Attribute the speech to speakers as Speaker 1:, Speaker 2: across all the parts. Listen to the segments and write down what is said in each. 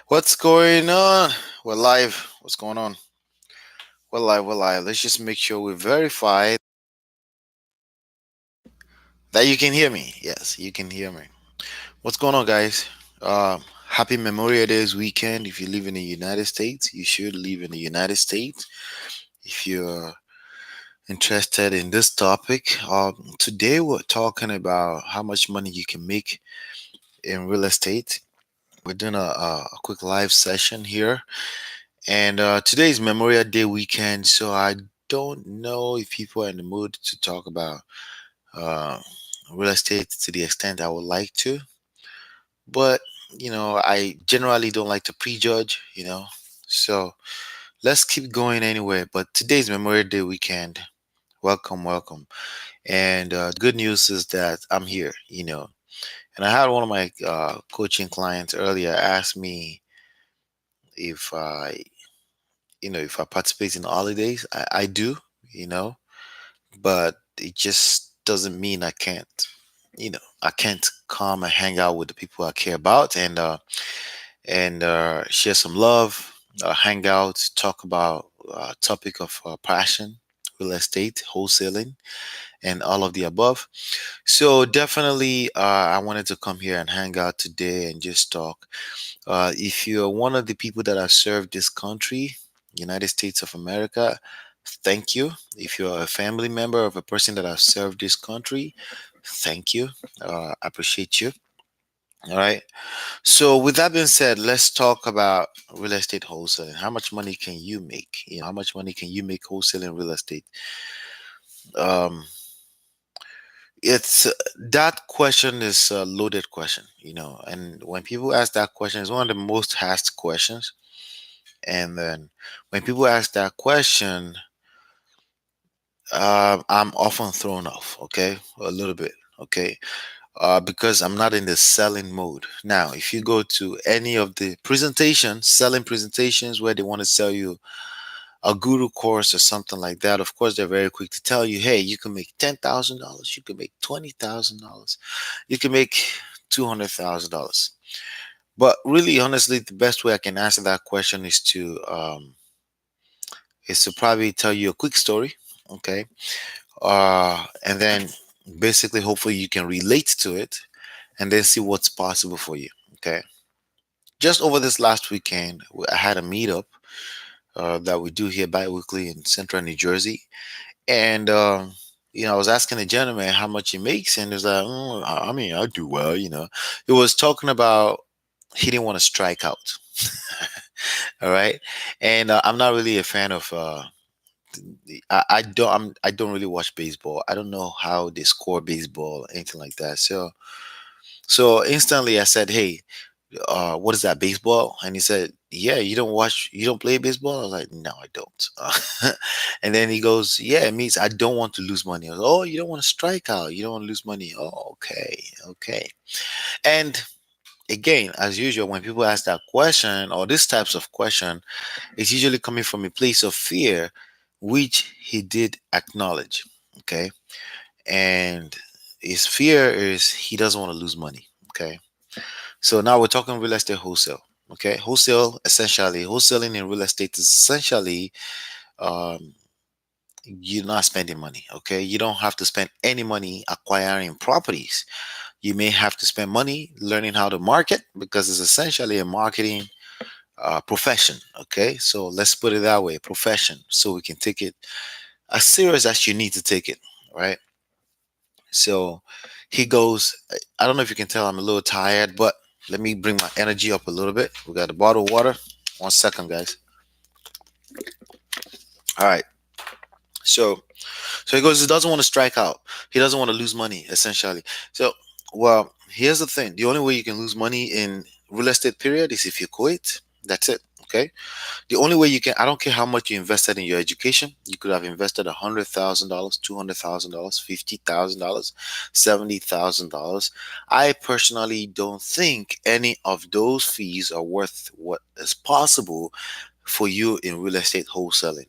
Speaker 1: What's going on? We're live. What's going on? We're live. We're live. Let's just make sure we verify that you can hear me. Yes, you can hear me. What's going on, guys? Happy Memorial Days weekend. If you live in the United States, you should live in the United States. If you're interested in this topic, today we're talking about how much money you can make in real estate. We're doing a quick live session here. And today is Memorial Day weekend, so I don't know if people are in the mood to talk about uh, real estate to the extent I would like to. But, I generally don't like to prejudge. So let's keep going anyway. But today's Memorial Day weekend. Welcome, welcome. And the good news is that I'm here. And I had one of my coaching clients earlier ask me if if I participate in holidays. I do, you know, but it just doesn't mean I can't come and hang out with the people I care about and share some love, hang out, talk about topic of passion, real estate, wholesaling, and all of the above. So definitely, I wanted to come here and hang out today and just talk. If you're one of the people that have served this country, United States of America, thank you. If you're a family member of a person that has served this country, thank you. I appreciate you. All right. So, with that being said, let's talk about real estate wholesaling. How much money can you make? How much money can you make wholesaling real estate? Um, it's that question is a loaded question. And when people ask that question, it's one of the most asked questions. And then when people ask that question, I'm often thrown off, okay? A little bit, okay? Because I'm not in the selling mode. Now, if you go to any of the presentations, selling presentations where they want to sell you a guru course or something like that, of course, they're very quick to tell you, hey, you can make $10,000, you can make $20,000, you can make $200,000. But really, honestly, the best way I can answer that question is to probably tell you a quick story, okay? And then basically, hopefully, you can relate to it and then see what's possible for you, okay? Just over this last weekend, I had a meetup that we do here bi-weekly in central New Jersey. And, I was asking the gentleman how much he makes, and he was like, I mean, I do well. He was talking about he didn't want to strike out. All right. And I'm not really a fan of I don't really watch baseball. I don't know how they score baseball, anything like that. So instantly I said, "Hey, what is that, baseball?" And he said, "Yeah, you don't play baseball." I was like, "No, I don't." And then he goes, "Yeah, it means I don't want to lose money." I was, "Oh, you don't want to strike out, you don't want to lose money." Oh, okay, okay. And again, as usual, when people ask that question or these types of question, it's usually coming from a place of fear, which he did acknowledge. Okay. And his fear is he doesn't want to lose money. Okay. So now we're talking real estate wholesale. Okay. Wholesaling in real estate is essentially um, you're not spending money. Okay. You don't have to spend any money acquiring properties. You may have to spend money learning how to market because it's essentially a marketing profession. Okay. So let's put it that way, profession. So we can take it as serious as you need to take it. Right. So he goes, I don't know if you can tell I'm a little tired, but let me bring my energy up a little bit. We got a bottle of water. 1 second, guys. All right. So he goes, he doesn't want to strike out. He doesn't want to lose money, essentially. So, well, here's the thing. The only way you can lose money in real estate period is if you quit. That's it. Okay. The only way you can, I don't care how much you invested in your education. You could have invested $100,000, $200,000, $50,000, $70,000. I personally don't think any of those fees are worth what is possible for you in real estate wholesaling.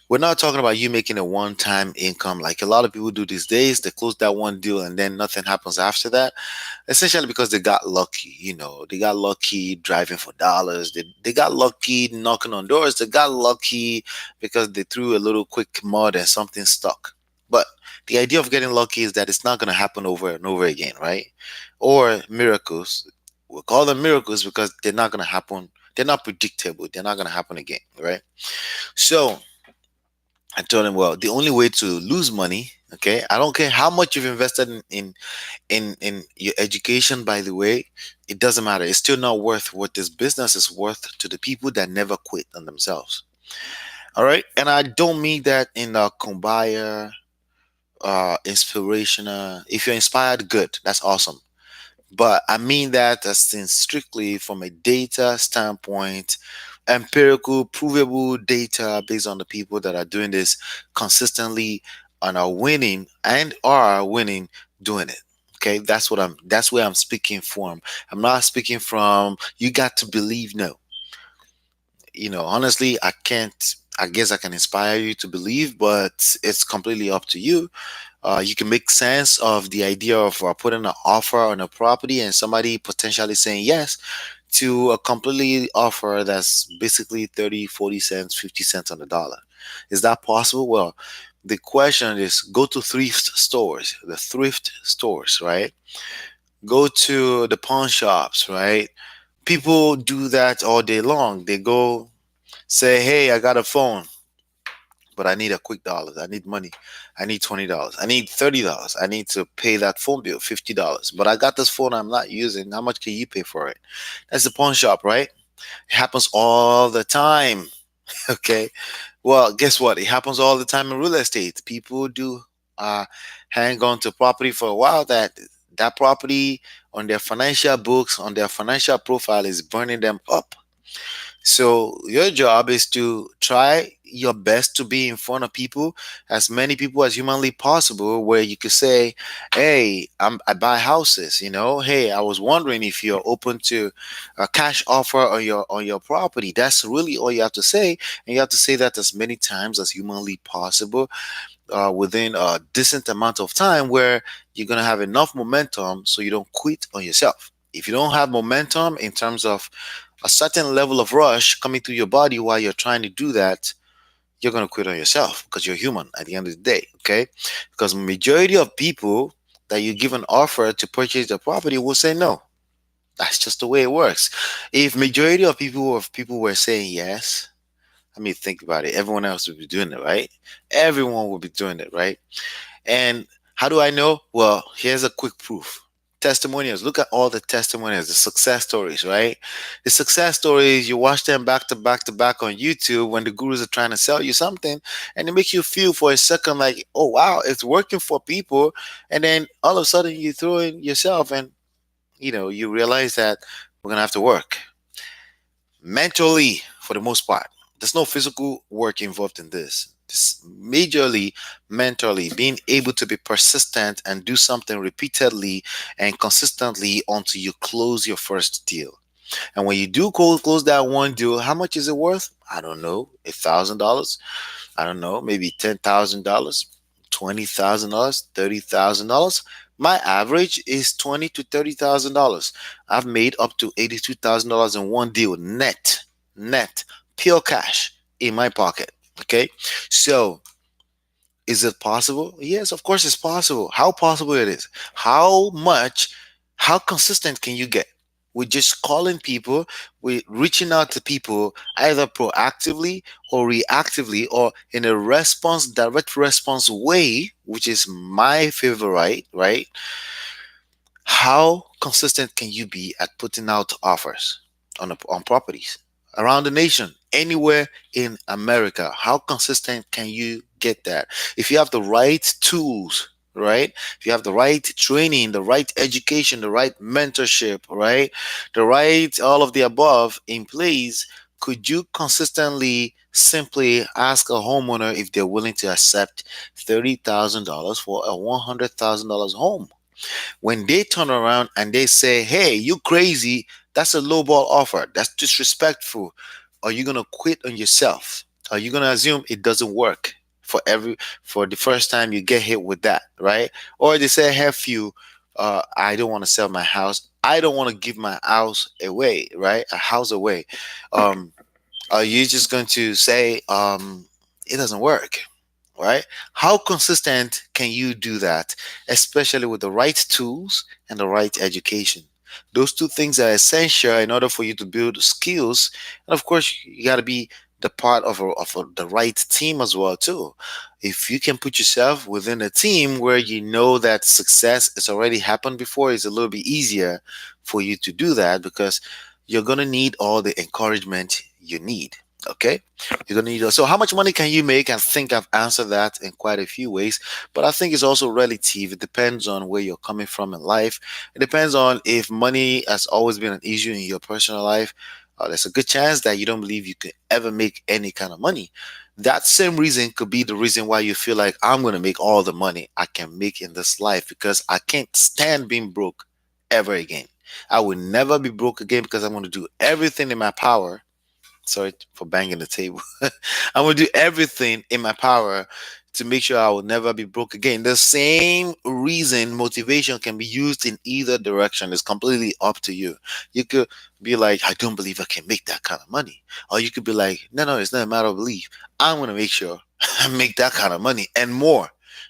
Speaker 1: We're not talking about you making a one-time income like a lot of people do these days. They close that one deal and then nothing happens after that, essentially because they got lucky. They got lucky driving for dollars. They got lucky knocking on doors. They got lucky because they threw a little quick mud and something stuck. But the idea of getting lucky is that it's not going to happen over and over again, right? Or miracles. We'll call them miracles because they're not going to happen. They're not predictable. They're not going to happen again, right? So I told him, well, the only way to lose money, okay, I don't care how much you've invested in your education, by the way, it doesn't matter. It's still not worth what this business is worth to the people that never quit on themselves. All right. And I don't mean that in a kumbaya, inspirational. If you're inspired, good. That's awesome. But I mean that as in strictly from a data standpoint, empirical, provable data based on the people that are doing this consistently and are winning doing it. Okay, that's where I'm speaking from. I'm not speaking from you got to believe. No, honestly, I can't. I guess I can inspire you to believe, but it's completely up to you. You can make sense of the idea of putting an offer on a property and somebody potentially saying yes to a completely offer that's basically 30, 40 cents, 50 cents on the dollar. Is that possible? Well, the question is go to thrift stores, right? Go to the pawn shops, right? People do that all day long. They go say, hey, I got a phone, but I need a quick dollars. I need money. I need $20. I need $30. I need to pay that phone bill, $50. But I got this phone I'm not using. How much can you pay for it? That's the pawn shop, right? It happens all the time. Okay. Well, guess what? It happens all the time in real estate. People do uh, hang on to property for a while that property on their financial books, on their financial profile is burning them up. So your job is to try your best to be in front of people, as many people as humanly possible, where you could say, "Hey, I buy houses. Hey, I was wondering if you're open to a cash offer on your property." That's really all you have to say, and you have to say that as many times as humanly possible, within a decent amount of time, where you're gonna have enough momentum so you don't quit on yourself. If you don't have momentum in terms of a certain level of rush coming through your body while you're trying to do that, you're going to quit on yourself because you're human at the end of the day. Okay, because majority of people that you give an offer to purchase the property will say no. That's just the way it works. If majority of people were saying yes, I mean, think about it, everyone else would be doing it, right? Everyone would be doing it, right? And how do I know? Well, here's a quick proof. Testimonials. Look at all the testimonials, the success stories, right? The success stories, you watch them back to back to back on YouTube when the gurus are trying to sell you something, and it makes you feel for a second like, oh wow, it's working for people. And then all of a sudden you throw in yourself and you realize that we're gonna have to work mentally for the most part. There's no physical work involved in this. This majorly mentally being able to be persistent and do something repeatedly and consistently until you close your first deal. And when you do close that one deal, how much is it worth? I don't know, $1,000. I don't know, maybe $10,000, $20,000, $30,000. My average is $20,000 to $30,000. I've made up to $82,000 in one deal, net, pure cash in my pocket. Okay, so is it possible? Yes, of course it's possible. How possible it is? How much? How consistent can you get? With just calling people, with reaching out to people either proactively or reactively or in a direct response way, which is my favorite, right? How consistent can you be at putting out offers on properties around the nation, anywhere in America? How consistent can you get that? If you have the right tools, right? If you have the right training, the right education, the right mentorship, right? The right all of the above in place, could you consistently simply ask a homeowner if they're willing to accept $30,000 for a $100,000 home? When they turn around and they say, hey, you crazy, that's a lowball offer. That's disrespectful. Are you going to quit on yourself? Are you gonna assume it doesn't work for the first time you get hit with that, right? Or they say, have you, I don't want to sell my house. I don't want to give my house away, right? A house away. Um, are you just going to say, it doesn't work? Right? How consistent can you do that, especially with the right tools and the right education? Those two things are essential in order for you to build skills, and of course, you got to be the part the right team as well too. If you can put yourself within a team where you know that success has already happened before, it's a little bit easier for you to do that because you're gonna need all the encouragement you need. Okay, you're gonna need. So, how much money can you make? I think I've answered that in quite a few ways, but I think it's also relative. It depends on where you're coming from in life. It depends on if money has always been an issue in your personal life. There's a good chance that you don't believe you could ever make any kind of money. That same reason could be the reason why you feel like I'm going to make all the money I can make in this life because I can't stand being broke ever again. I will never be broke again because I'm going to do everything in my power. Sorry for banging the table. I'm going to do everything in my power to make sure I will never be broke again. The same reason motivation can be used in either direction. It's completely up to you. You could be like, I don't believe I can make that kind of money. Or you could be like, no, no, it's not a matter of belief. I'm going to make sure I make that kind of money and more.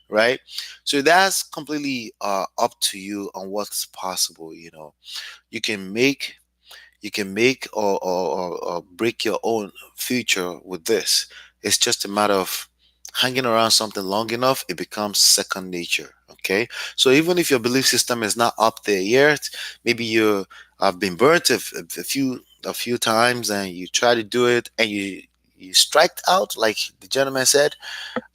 Speaker 1: Right. So that's completely up to you on what's possible. You can make or break your own future with this. It's just a matter of hanging around something long enough, it becomes second nature. Okay. So even if your belief system is not up there yet, maybe you have been burnt a few times and you try to do it and you strike out, like the gentleman said,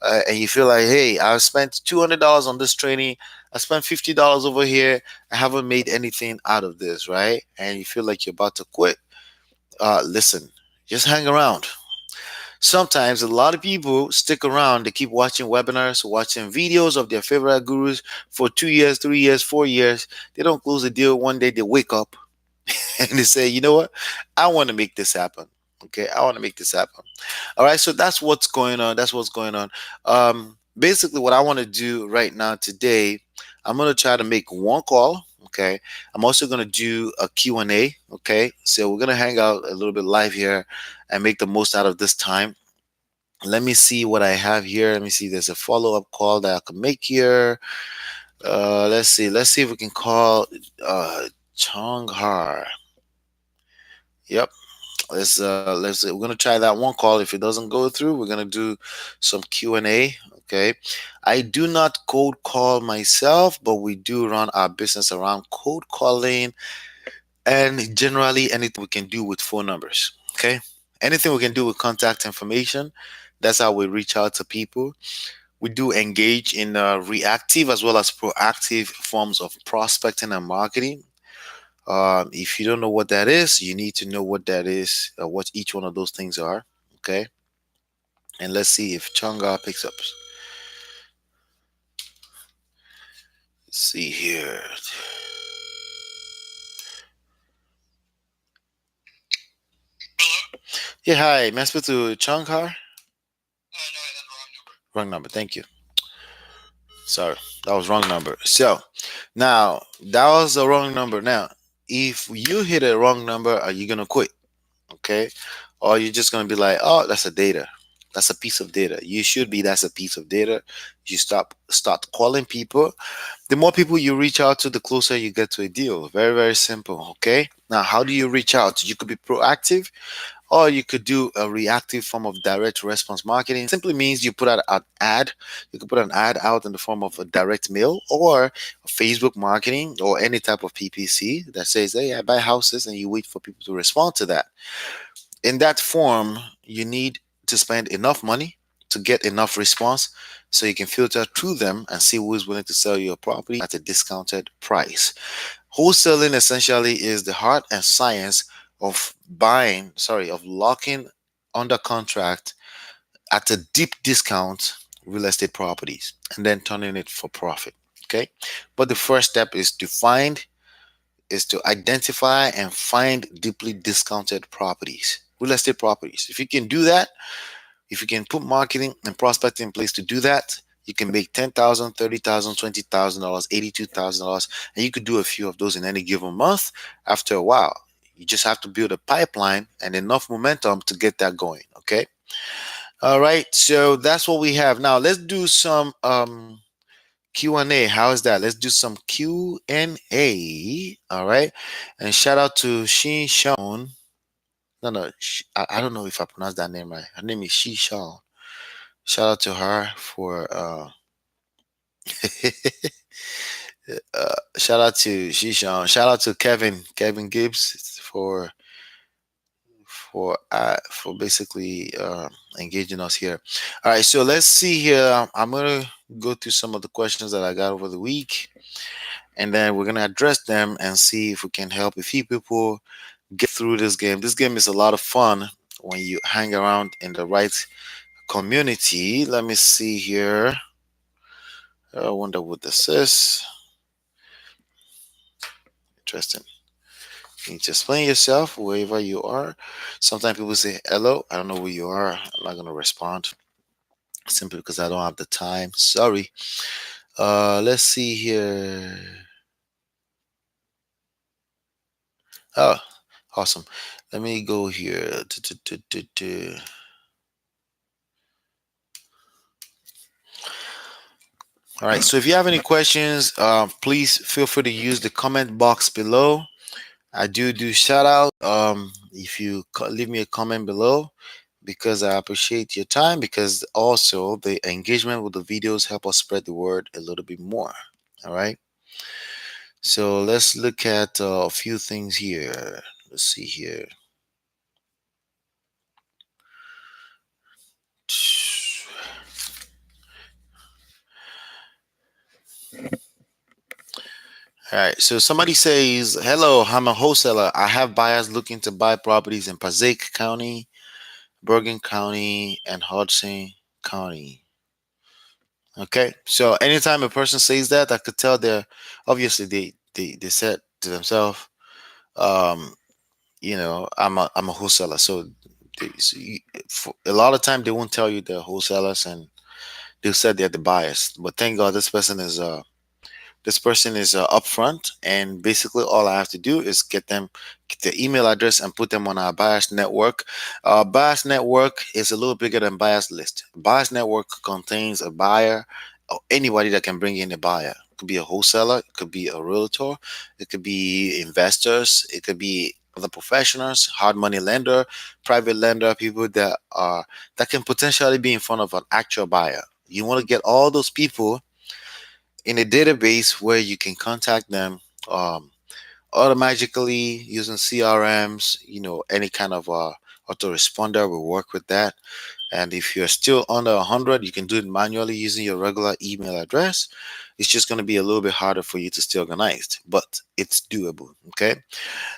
Speaker 1: and you feel like, hey, I've spent $200 on this training. I spent $50 over here. I haven't made anything out of this, right? And you feel like you're about to quit. Listen, just hang around. Sometimes a lot of people stick around. They keep watching webinars, watching videos of their favorite gurus for 2 years, 3 years, 4 years. They don't close the deal. One day they wake up and they say, you know what? I want to make this happen. Okay, I want to make this happen. All right, so that's what's going on. That's what's going on. Basically, what I want to do right now today, I'm going to try to make one call. Okay, I'm also going to do a Q&A. Okay, so we're going to hang out a little bit live here and make the most out of this time. Let me see what I have here. Let me see. There's a follow-up call that I can make here. Let's see. Let's see if we can call Chonghar. Yep. Let's we're gonna try that one call. If it doesn't go through, we're gonna do some Q&A. Okay. I do not cold call myself, but we do run our business around cold calling and generally anything we can do with phone numbers. Okay. Anything we can do with contact information. That's how we reach out to people. We do engage in reactive as well as proactive forms of prospecting and marketing. If you don't know what that is, you need to know what that is, what each one of those things are. Okay. And let's see if Changa picks up. Let's see here. Yeah, hi. May I speak to Changar? Wrong number. Thank you. Sorry, that was wrong number. So now that was the wrong number. Now, if you hit a wrong number, are you gonna quit? Okay, or you're just gonna be like, oh, that's a data. That's a piece of data. You should be. That's a piece of data. You start calling people. The more people you reach out to, the closer you get to a deal. Very, very simple. Okay. Now, how do you reach out? You could be proactive or you could do a reactive form of direct response marketing. Simply means you put out an ad. You could put an ad out in the form of a direct mail or Facebook marketing or any type of PPC that says, hey, I buy houses, and you wait for people to respond to that. In that form, you need to spend enough money to get enough response so you can filter through them and see who is willing to sell your property at a discounted price. Wholesaling essentially is the heart and science of of locking under contract at a deep discount real estate properties and then turning it for profit. Okay. But the first step is to identify and find deeply discounted properties, real estate properties. If you can do that, If you can put marketing and prospecting in place to do that, you can make 10,000, 30,000, $20,000, $82,000, and you could do a few of those in any given month. After a while, you just have to build a pipeline and enough momentum to get that going. Okay. All right. So that's what we have now. Let's do some Q&A. How is that? Let's do some Q&A. All right. And shout out to Shin Sean. No, no, I don't know if I pronounced that name right. Her name is She Sean. Shout out to her for shout out to She Sean. Shout out to Kevin Gibbs for basically engaging us here. All right, so let's see here. I'm gonna go through some of the questions that I got over the week, and then we're gonna address them and see if we can help a few people get through this game. This game is a lot of fun when you hang around in the right community. Let me see here. I wonder what this is. Interesting. You need to explain yourself wherever you are. Sometimes people say hello. I don't know who you are. I'm not gonna respond simply because I don't have the time. Sorry. Let's see here. Oh, awesome. Let me go here. All right. So if you have any questions, please feel free to use the comment box below. I do shout out. If you leave me a comment below, because I appreciate your time. Because also the engagement with the videos help us spread the word a little bit more. All right. So let's look at a few things here. Let's see here. All right. So somebody says, "Hello, I'm a wholesaler. I have buyers looking to buy properties in Passaic County, Bergen County, and Hudson County." Okay. So anytime a person says that, I could tell they're obviously they said to themselves, um, I'm a wholesaler. So, for a lot of time they won't tell you they're wholesalers, and they'll say they're the buyers. But thank God this person is upfront, and basically all I have to do is get their email address and put them on our buyers network. Buyers network is a little bigger than buyers list. Buyers network contains a buyer or anybody that can bring in a buyer. It could be a wholesaler, it could be a realtor, it could be investors, it could be other professionals, hard money lender, private lender, people that can potentially be in front of an actual buyer. You want to get all those people in a database where you can contact them automatically using CRMs. Any kind of autoresponder will work with that. And if you're still under 100, you can do it manually using your regular email address. It's just going to be a little bit harder for you to stay organized, but it's doable. Okay.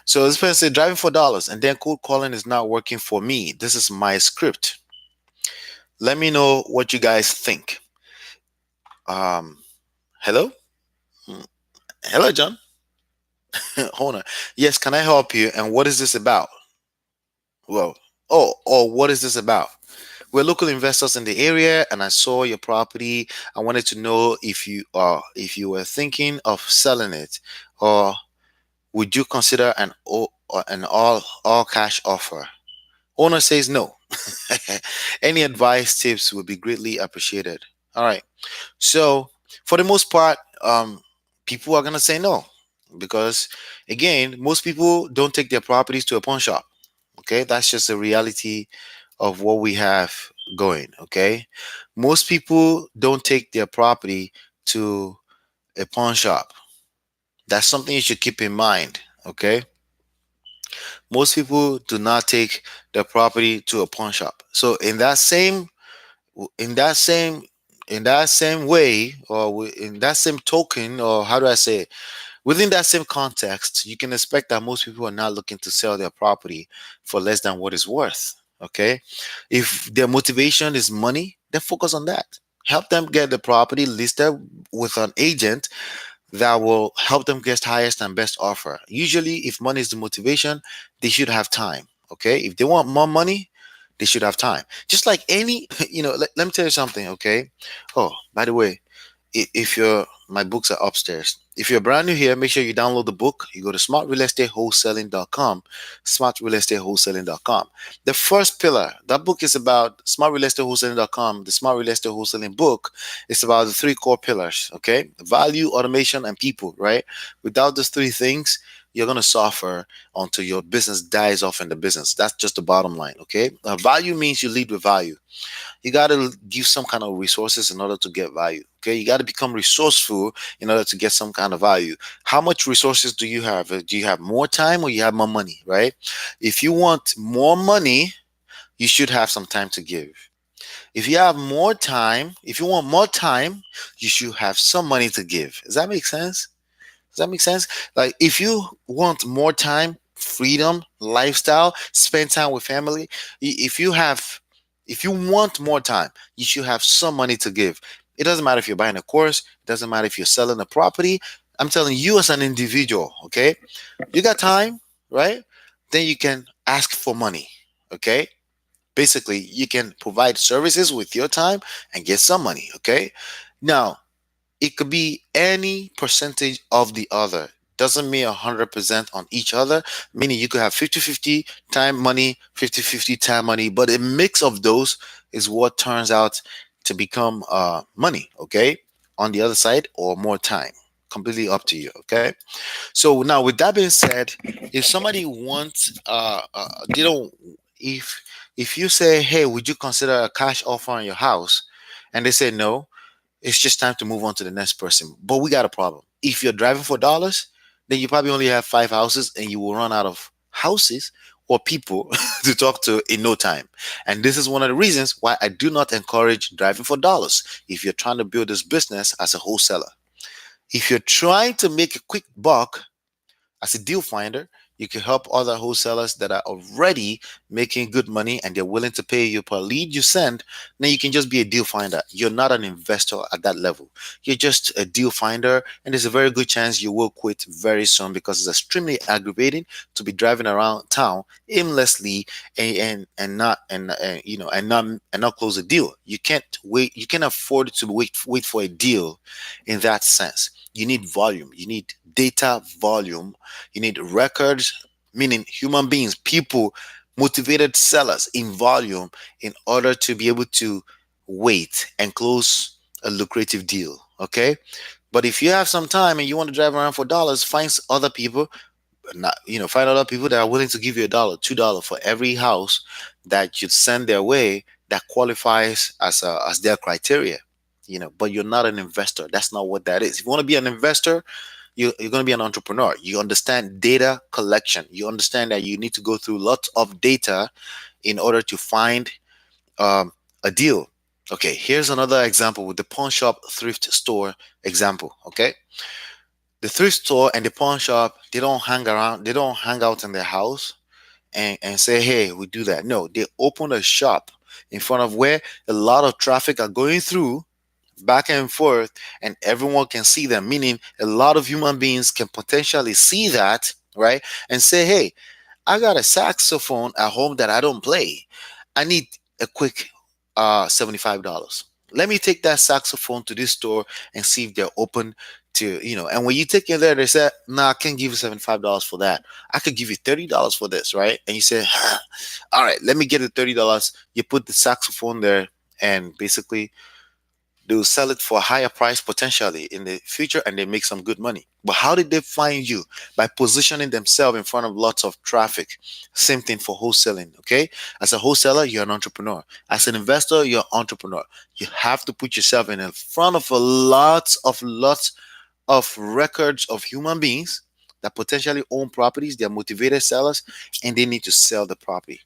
Speaker 1: So this person said, driving for dollars and then cold calling is not working for me. This is my script. Let me know what you guys think. Hello? Mm, Hello, John. Hold on. Yes, can I help you? And what is this about? Well, what is this about? We're local investors in the area, and I saw your property. I wanted to know if you were thinking of selling it, or would you consider an all cash offer? Owner says no. Any advice, tips would be greatly appreciated. All right. So for the most part, people are gonna say no, because again, most people don't take their properties to a pawn shop. Okay, that's just the reality of what we have going. Okay, most people don't take their property to a pawn shop. That's something you should keep in mind. Okay, most people do not take their property to a pawn shop. So in that same in that same way, or in that same token, or how do I say it, within that same context, you can expect that most people are not looking to sell their property for less than what it's worth. Okay, if their motivation is money, then focus on that. Help them get the property listed with an agent that will help them get highest and best offer. Usually if money is the motivation, they should have time. Okay, if they want more money, they should have time. Just like any, let me tell you something, okay? Oh, by the way, if you're my books are upstairs. If you're brand new here, make sure you download the book. You go to smartrealestatewholesaling.com, smartrealestatewholesaling.com. The first pillar, that book is about smartrealestatewholesaling.com. The Smart Real Estate Wholesaling book is about the three core pillars, okay? Value, automation, and people, right? Without those three things, you're going to suffer until your business dies off in the business. That's just the bottom line, okay? Value means you lead with value. You got to give some kind of resources in order to get value. Okay, you got to become resourceful in order to get some kind of value. How much resources do you have? Do you have more time or you have more money, right? If you want more money, you should have some time to give. If you have more time, if you want more time, you should have some money to give. Does that make sense? Does that make sense? Like, if you want more time, freedom, lifestyle, spend time with family, if you want more time, you should have some money to give. It doesn't matter if you're buying a course, it doesn't matter if you're selling a property. I'm telling you, as an individual, okay? You got time, right? Then you can ask for money, okay? Basically, you can provide services with your time and get some money, okay? Now, it could be any percentage of the other. Doesn't mean 100% on each other, meaning you could have 50-50 time money, 50-50 time money, but a mix of those is what turns out to become money, okay? On the other side, or more time. Completely up to you, okay? So now, with that being said, if somebody wants, they don't, if you say, hey, would you consider a cash offer on your house? And they say no, it's just time to move on to the next person. But we got a problem. If you're driving for dollars, then you probably only have five houses and you will run out of houses or people to talk to in no time. And this is one of the reasons why I do not encourage driving for dollars if you're trying to build this business as a wholesaler. If you're trying to make a quick buck, as a deal finder, you can help other wholesalers that are already making good money and they're willing to pay you per lead you send. Then you can just be a deal finder. You're not an investor at that level. You're just a deal finder, and there's a very good chance you will quit very soon because it's extremely aggravating to be driving around town aimlessly and not close a deal. You can't wait. You can't afford to wait for a deal in that sense. You need volume. You need data volume. You need records, meaning human beings, people, motivated sellers in volume in order to be able to wait and close a lucrative deal. Okay. But if you have some time and you want to drive around for dollars, find other people that are willing to give you $1, $2 for every house that you send their way that qualifies as their criteria. But you're not an investor. That's not what that is. If you want to be an investor, you're going to be an entrepreneur. You understand data collection. You understand that you need to go through lots of data in order to find a deal. Okay, here's another example with the pawn shop thrift store example. Okay, the thrift store and the pawn shop, they don't hang around, they don't hang out in their house and say, hey, we do that. No, they open a shop in front of where a lot of traffic are going through back and forth, and everyone can see them, meaning a lot of human beings can potentially see that, right? And say, hey, I got a saxophone at home that I don't play. I need a quick $75. Let me take that saxophone to this store and see if they're open to. And when you take it there, they say, nah, I can't give you $75 for that. I could give you $30 for this, right? And you say, all right, let me get the $30. You put the saxophone there, and basically they will sell it for a higher price potentially in the future, and they make some good money. But how did they find you? By positioning themselves in front of lots of traffic. Same thing for wholesaling. Okay, as a wholesaler, you're an entrepreneur. As an investor, you're an entrepreneur. You have to put yourself in front of a lots of records of human beings that potentially own properties. They're motivated sellers, and they need to sell the property.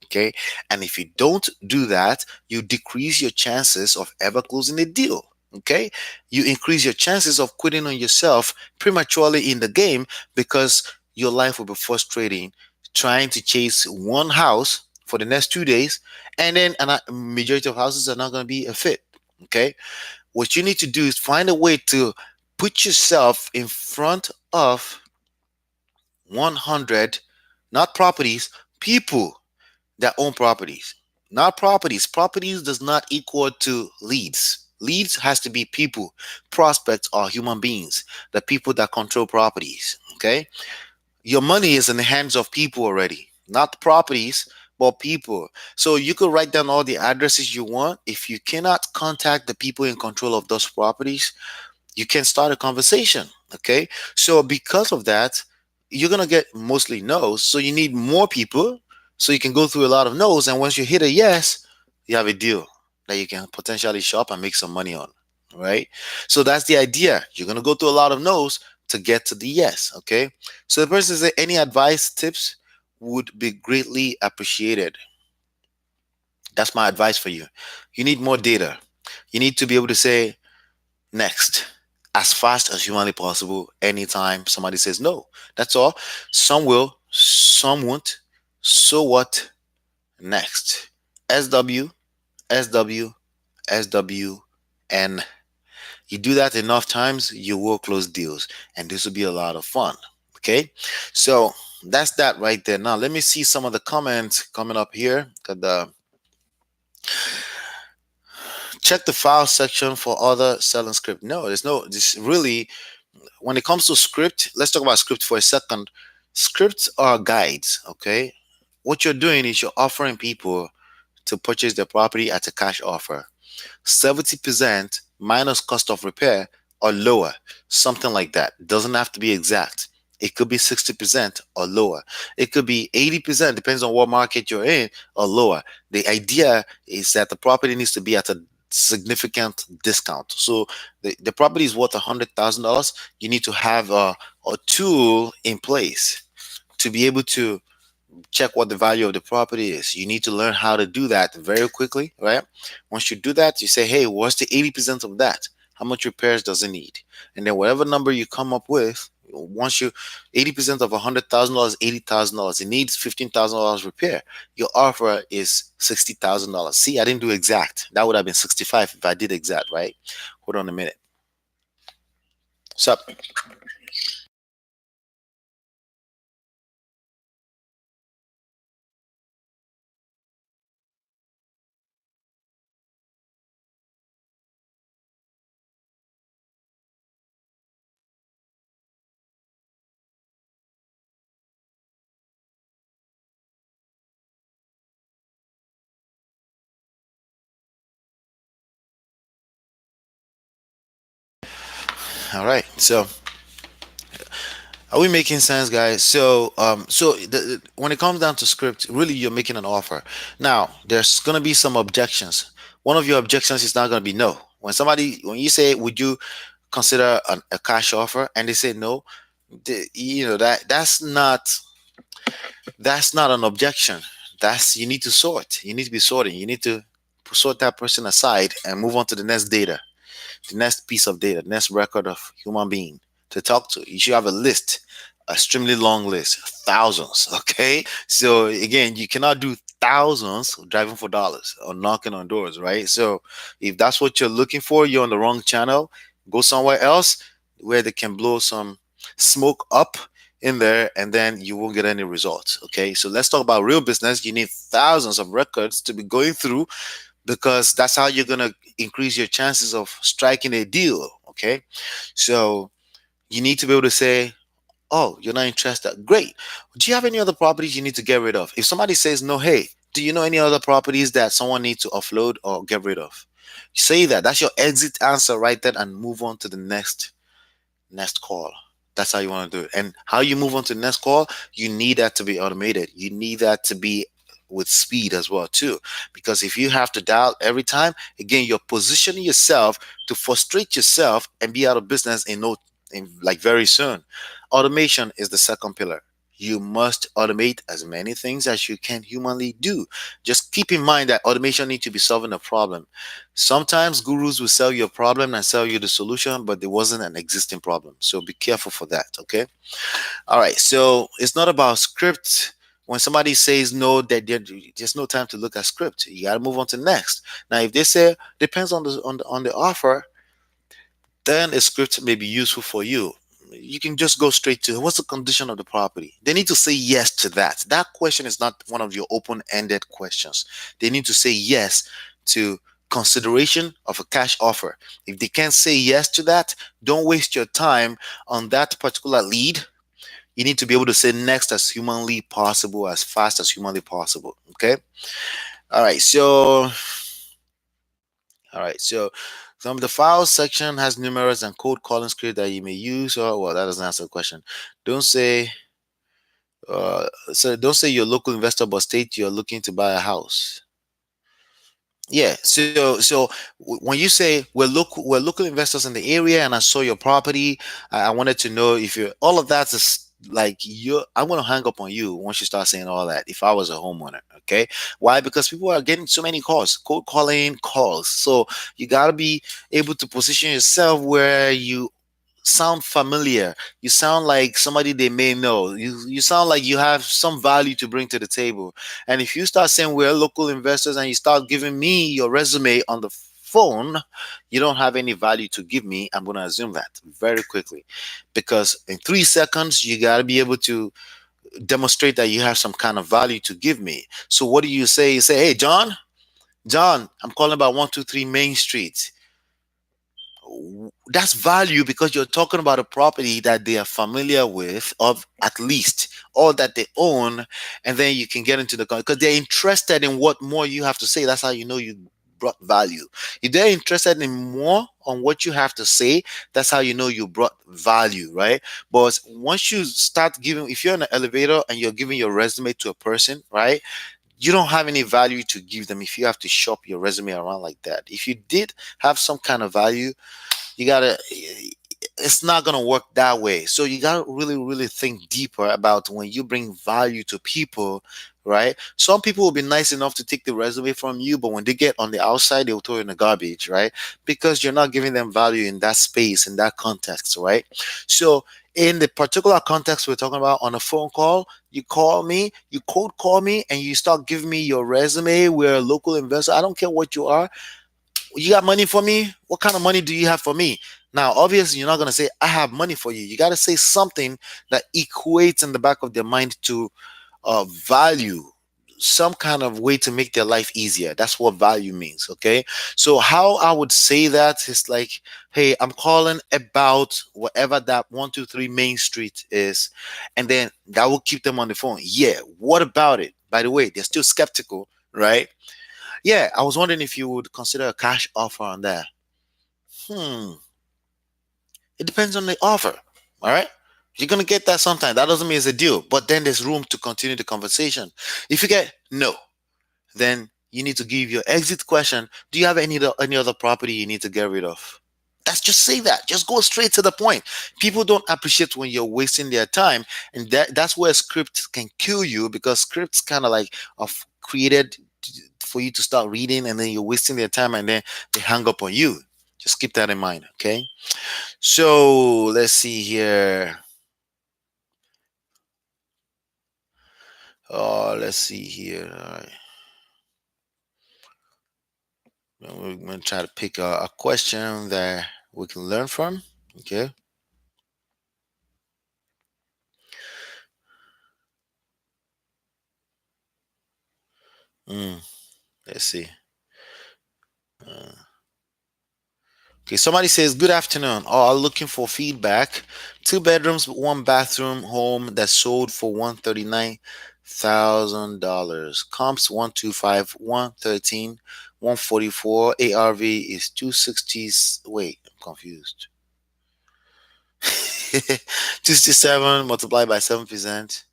Speaker 1: Okay. And if you don't do that, you decrease your chances of ever closing a deal. Okay. You increase your chances of quitting on yourself prematurely in the game because your life will be frustrating trying to chase one house for the next 2 days, and then a majority of houses are not going to be a fit. Okay. What you need to do is find a way to put yourself in front of 100, not properties, people that own properties. not properties. Properties does not equal to leads. Leads has to be people. Prospects are human beings, the people that control properties. Okay, your money is in the hands of people already, not the properties, but people. So you could write down all the addresses you want. If you cannot contact the people in control of those properties, you can start a conversation. Okay, so because of that, you're gonna get mostly no's, so you need more people so you can go through a lot of no's, and once you hit a yes, you have a deal that you can potentially shop and make some money on, right? So that's the idea. You're gonna go through a lot of no's to get to the yes. Okay, so the person says any advice tips would be greatly appreciated. That's my advice for you. You need more data. You need to be able to say next as fast as humanly possible anytime somebody says no. That's all. Some will, some won't. So what? Next. SW, SW, SW, and you do that enough times, you will close deals, and this will be a lot of fun. Okay, so that's that right there. Now let me see some of the comments coming up here. Check the file section for other selling script. No, there's no. This really, when it comes to script, let's talk about script for a second. Scripts are guides. Okay, what you're doing is you're offering people to purchase their property at a cash offer. 70% minus cost of repair or lower, something like that. Doesn't have to be exact. It could be 60% or lower. It could be 80%, depends on what market you're in, or lower. The idea is that the property needs to be at a significant discount. So the property is worth $100,000. You need to have a tool in place to be able to check what the value of the property is. You need to learn how to do that very quickly, right? Once you do that, you say, hey, what's the 80% of that? How much repairs does it need? And then whatever number you come up with, once you 80% of $100,000, $80,000, it needs $15,000 repair. Your offer is $60,000. See, I didn't do exact. That would have been 65 if I did exact, right? Hold on a minute. So all right. So are we making sense, guys? When it comes down to script, really you're making an offer. Now, there's gonna be some objections. One of your objections is not gonna be no. When you say, would you consider a cash offer, and they say no, that's not an objection. That's You need to sort. You need to be sorting. You need to sort that person aside and move on to the next data, the next piece of data, the next record of human being to talk to. You should have a list, extremely long list, thousands. Okay. So again, you cannot do thousands driving for dollars or knocking on doors, right? So if that's what you're looking for, you're on the wrong channel. Go somewhere else where they can blow some smoke up in there, and then you won't get any results. Okay. So let's talk about real business. You need thousands of records to be going through, because that's how you're going to increase your chances of striking a deal. Okay. So you need to be able to say, oh, you're not interested. Great. Do you have any other properties you need to get rid of? If somebody says no, hey, do you know any other properties that someone needs to offload or get rid of? Say that. That's your exit answer right there, and move on to the next call. That's how you want to do it. And how you move on to the next call, you need that to be automated. You need that to be with speed as well too, because if you have to dial every time, again, you're positioning yourself to frustrate yourself and be out of business in like very soon. Automation is the second pillar. You must automate as many things as you can humanly do. Just keep in mind that automation needs to be solving a problem. Sometimes gurus will sell you a problem and sell you the solution, but there wasn't an existing problem. So be careful for that. Okay. All right. So it's not about script. When somebody says no, that there's no time to look at script. You got to move on to next. Now, if they say depends on the offer, then a script may be useful for you. you can just go straight to what's the condition of the property. They need to say yes to that. That question is not one of your open-ended questions. They need to say yes to consideration of a cash offer. If they can't say yes to that, don't waste your time on that particular lead. You need to be able to say next as humanly possible, as fast as humanly possible. Okay. All right. So some of the files section has numerous and code calling script that you may use. Or well, that doesn't answer the question. Don't say don't say you're a local investor, but state you're looking to buy a house. Yeah. When you say we're local investors in the area, and I saw your property, I wanted to know if you're all of that is like you. I'm gonna hang up on you once you start saying all that. If I was a homeowner, okay, why? Because people are getting so many calls, cold calling calls. So you gotta be able to position yourself where you sound familiar. You sound like somebody they may know. You sound like you have some value to bring to the table. And if you start saying we're local investors and you start giving me your resume on the phone, you don't have any value to give me. I'm going to assume that very quickly, because in 3 seconds you got to be able to demonstrate that you have some kind of value to give me. So what do you say? You say, hey, John, I'm calling about 123 Main Street. That's value because you're talking about a property that they are familiar with, of at least, or that they own. And then you can get into the because they're interested in what more you have to say. That's how you know you brought value. If they're interested in more on what you have to say, that's how you know you brought value, right? But once you start giving, if you're in an elevator and you're giving your resume to a person, right, you don't have any value to give them if you have to shop your resume around like that. If you did have some kind of value, you gotta, it's not gonna work that way. So you gotta really think deeper about when you bring value to people, right? Some people will be nice enough to take the resume from you, but when they get on the outside, they'll throw it in the garbage, right? Because you're not giving them value in that space, in that context, right? So in the particular context we're talking about, on a phone call, you call me, you cold call me, and you start giving me your resume. We're a local investor. I don't care what you are. You got money for me? What kind of money do you have for me? Now, obviously, you're not going to say, I have money for you. You got to say something that equates in the back of their mind to value, some kind of way to make their life easier. That's what value means. Okay. So, how I would say that is like, hey, I'm calling about whatever that 123 Main Street is. And then that will keep them on the phone. Yeah. What about it? By the way, they're still skeptical, right? Yeah, I was wondering if you would consider a cash offer on that. Hmm. It depends on the offer. All right. You're gonna get that sometime. That doesn't mean it's a deal. But then there's room to continue the conversation. If you get no, then you need to give your exit question. Do you have any other property you need to get rid of? That's just say that. Just go straight to the point. People don't appreciate when you're wasting their time, and that's where scripts can kill you, because scripts kind of like are created for you to start reading, and then you're wasting their time, and then they hang up on you. Just keep that in mind, okay? So let's see here. Let's see here. All right. We're gonna try to pick a question that we can learn from. Okay. Mm, let's see. Uh, okay, somebody says, "Good afternoon. All looking for feedback. 2 bedrooms, 1 bathroom home that sold for $139,000. Comps 125, 113, 144. ARV is 260. Wait, I'm confused. 267 multiplied by 7%.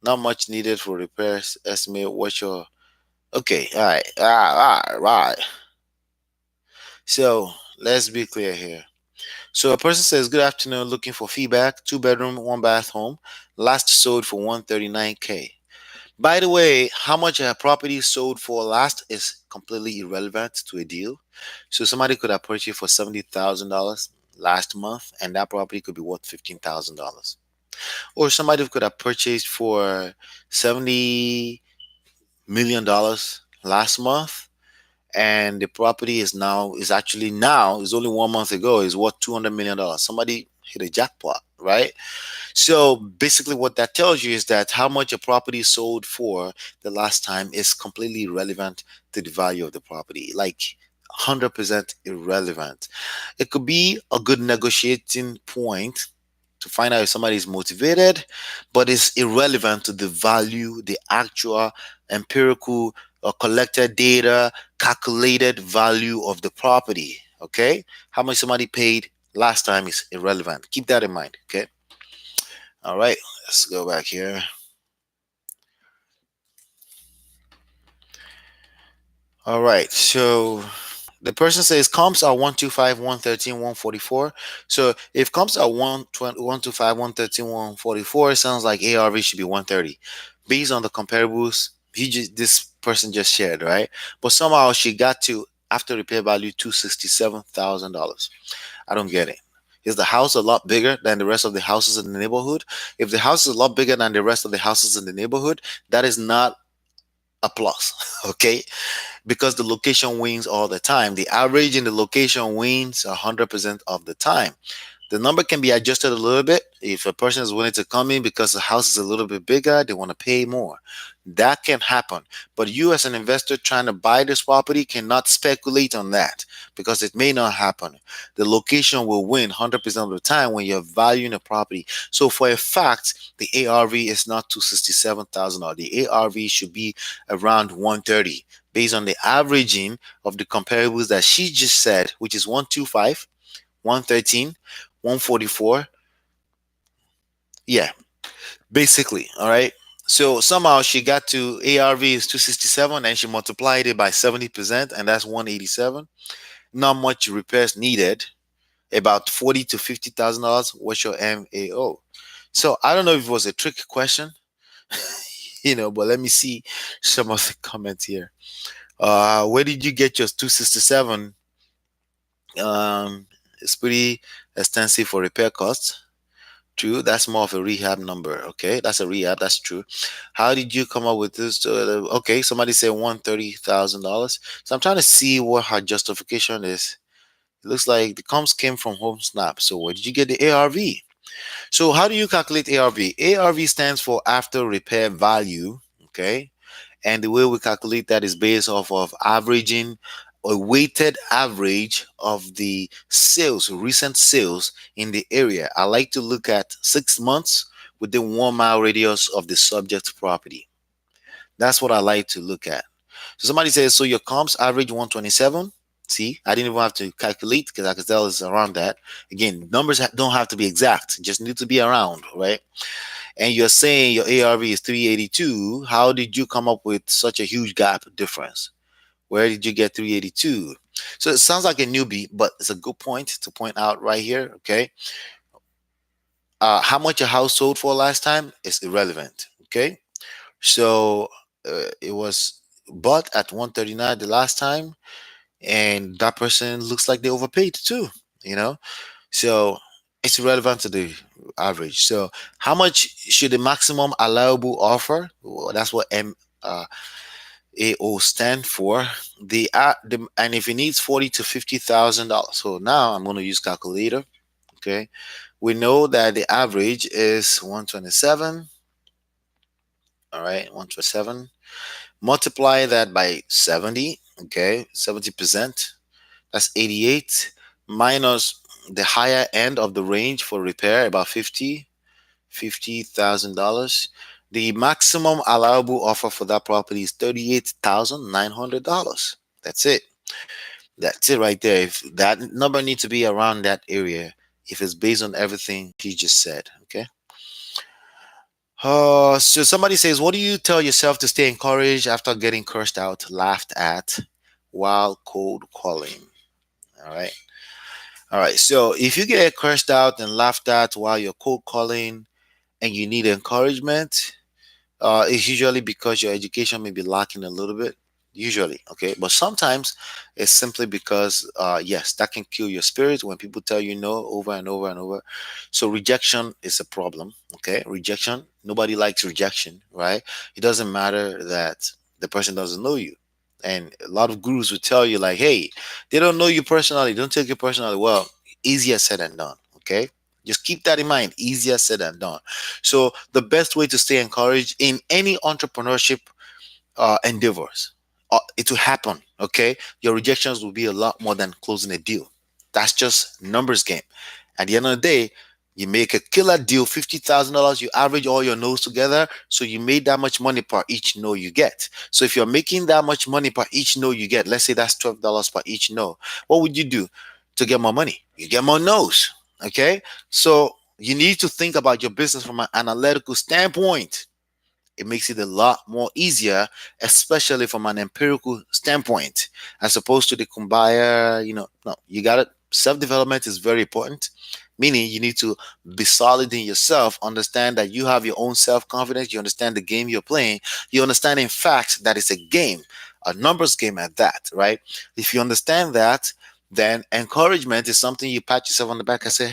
Speaker 1: Not much needed for repairs. Estimate what's your okay. All right, all right. So let's be clear here. So a person says, "Good afternoon. Looking for feedback. 2 bedroom, 1 bath home. Last sold for 139K." By the way, how much a property sold for last is completely irrelevant to a deal. So somebody could have purchased for $70,000 last month, and that property could be worth $15,000. Or somebody could have purchased for $70 million last month, and the property is actually now is only 1 month ago is worth $200 million. Somebody hit a jackpot, right? So basically, what that tells you is that how much a property sold for the last time is completely irrelevant to the value of the property. Like 100% irrelevant. It could be a good negotiating point to find out if somebody is motivated, but it's irrelevant to the value, the actual empirical or collected data, calculated value of the property. Okay, how much somebody paid last time is irrelevant. Keep that in mind. Okay. All right, let's go back here. All right, so the person says comps are 125, 113, 144. So if comps are 120, 125, 113, 144, it sounds like ARV should be 130 based on the comparables this person just shared, right? But somehow she got to after repair value $267,000. I don't get it. Is the house a lot bigger than the rest of the houses in the neighborhood? If the house is a lot bigger than the rest of the houses in the neighborhood, that is not a plus. Okay, because the location wins all the time. The average in the location wins 100% of the time. The number can be adjusted a little bit if a person is willing to come in because the house is a little bit bigger, they want to pay more. That can happen. But you, as an investor trying to buy this property, cannot speculate on that because it may not happen. The location will win 100% of the time when you're valuing a property. So, for a fact, the ARV is not 267,000. The ARV should be around 130 based on the averaging of the comparables that she just said, which is 125, 113, 144. Yeah, basically. All right. So somehow she got to ARV is 267 and she multiplied it by 70%, and that's 187. Not much repairs needed. About 40 to $50,000. What's your MAO? So I don't know if it was a trick question, but let me see some of the comments here. Where did you get your 267? It's pretty extensive for repair costs. True, that's more of a rehab number. Okay, that's a rehab. That's true. How did you come up with this? Okay, somebody said $130,000. So I'm trying to see what her justification is. It looks like the comps came from Home Snap. So where did you get the ARV? So how do you calculate ARV? ARV stands for after repair value. Okay, and the way we calculate that is based off of averaging a weighted average of the sales, recent sales in the area. I like to look at 6 months within 1 mile radius of the subject property. That's what I like to look at. So somebody says, so your comps average 127. See, I didn't even have to calculate because I could tell it's around that. Again, numbers don't have to be exact, just need to be around, right? And you're saying your ARV is 382. How did you come up with such a huge gap difference? Where did you get 382? So it sounds like a newbie, but it's a good point to point out right here. Okay. How much a house sold for last time is irrelevant. Okay. So it was bought at 139 the last time, and that person looks like they overpaid too, you know? So it's relevant to the average. So how much should the maximum allowable offer? Well, that's what MAO stand for. The and if it needs 40 to $50,000. So now I'm going to use calculator. Okay, we know that the average is 127. All right, 127. Multiply that by 70. Okay, 70%. That's 88 minus the higher end of the range for repair, about $50,000. The maximum allowable offer for that property is $38,900. That's it. That's it right there. If that number needs to be around that area, if it's based on everything he just said, okay. So somebody says, what do you tell yourself to stay encouraged after getting cursed out, laughed at, while cold calling? All right. All right. So if you get cursed out and laughed at while you're cold calling and you need encouragement, it's usually because your education may be lacking a little bit. Usually, okay. But sometimes it's simply because, yes, that can kill your spirit when people tell you no over and over and over. So rejection is a problem, okay? Rejection. Nobody likes rejection, right? It doesn't matter that the person doesn't know you. And a lot of gurus would tell you, like, hey, they don't know you personally. Don't take it personally. Well, easier said than done, okay? Just keep that in mind. Easier said than done. So the best way to stay encouraged in any entrepreneurship endeavors, it will happen. Okay, your rejections will be a lot more than closing a deal. That's just numbers game. At the end of the day, you make a killer deal, $50,000. You average all your no's together, so you made that much money per each no you get. So if you're making that much money per each no you get, let's say that's $12 per each no. What would you do to get more money? You get more no's. Okay, so you need to think about your business from an analytical standpoint. It makes it a lot more easier, especially from an empirical standpoint, as opposed to the combiner. No, you got it. Self development is very important, meaning you need to be solid in yourself, understand that you have your own self confidence, you understand the game you're playing, you understand, in fact, that it's a game, a numbers game at that, right? If you understand that, then encouragement is something you pat yourself on the back and say,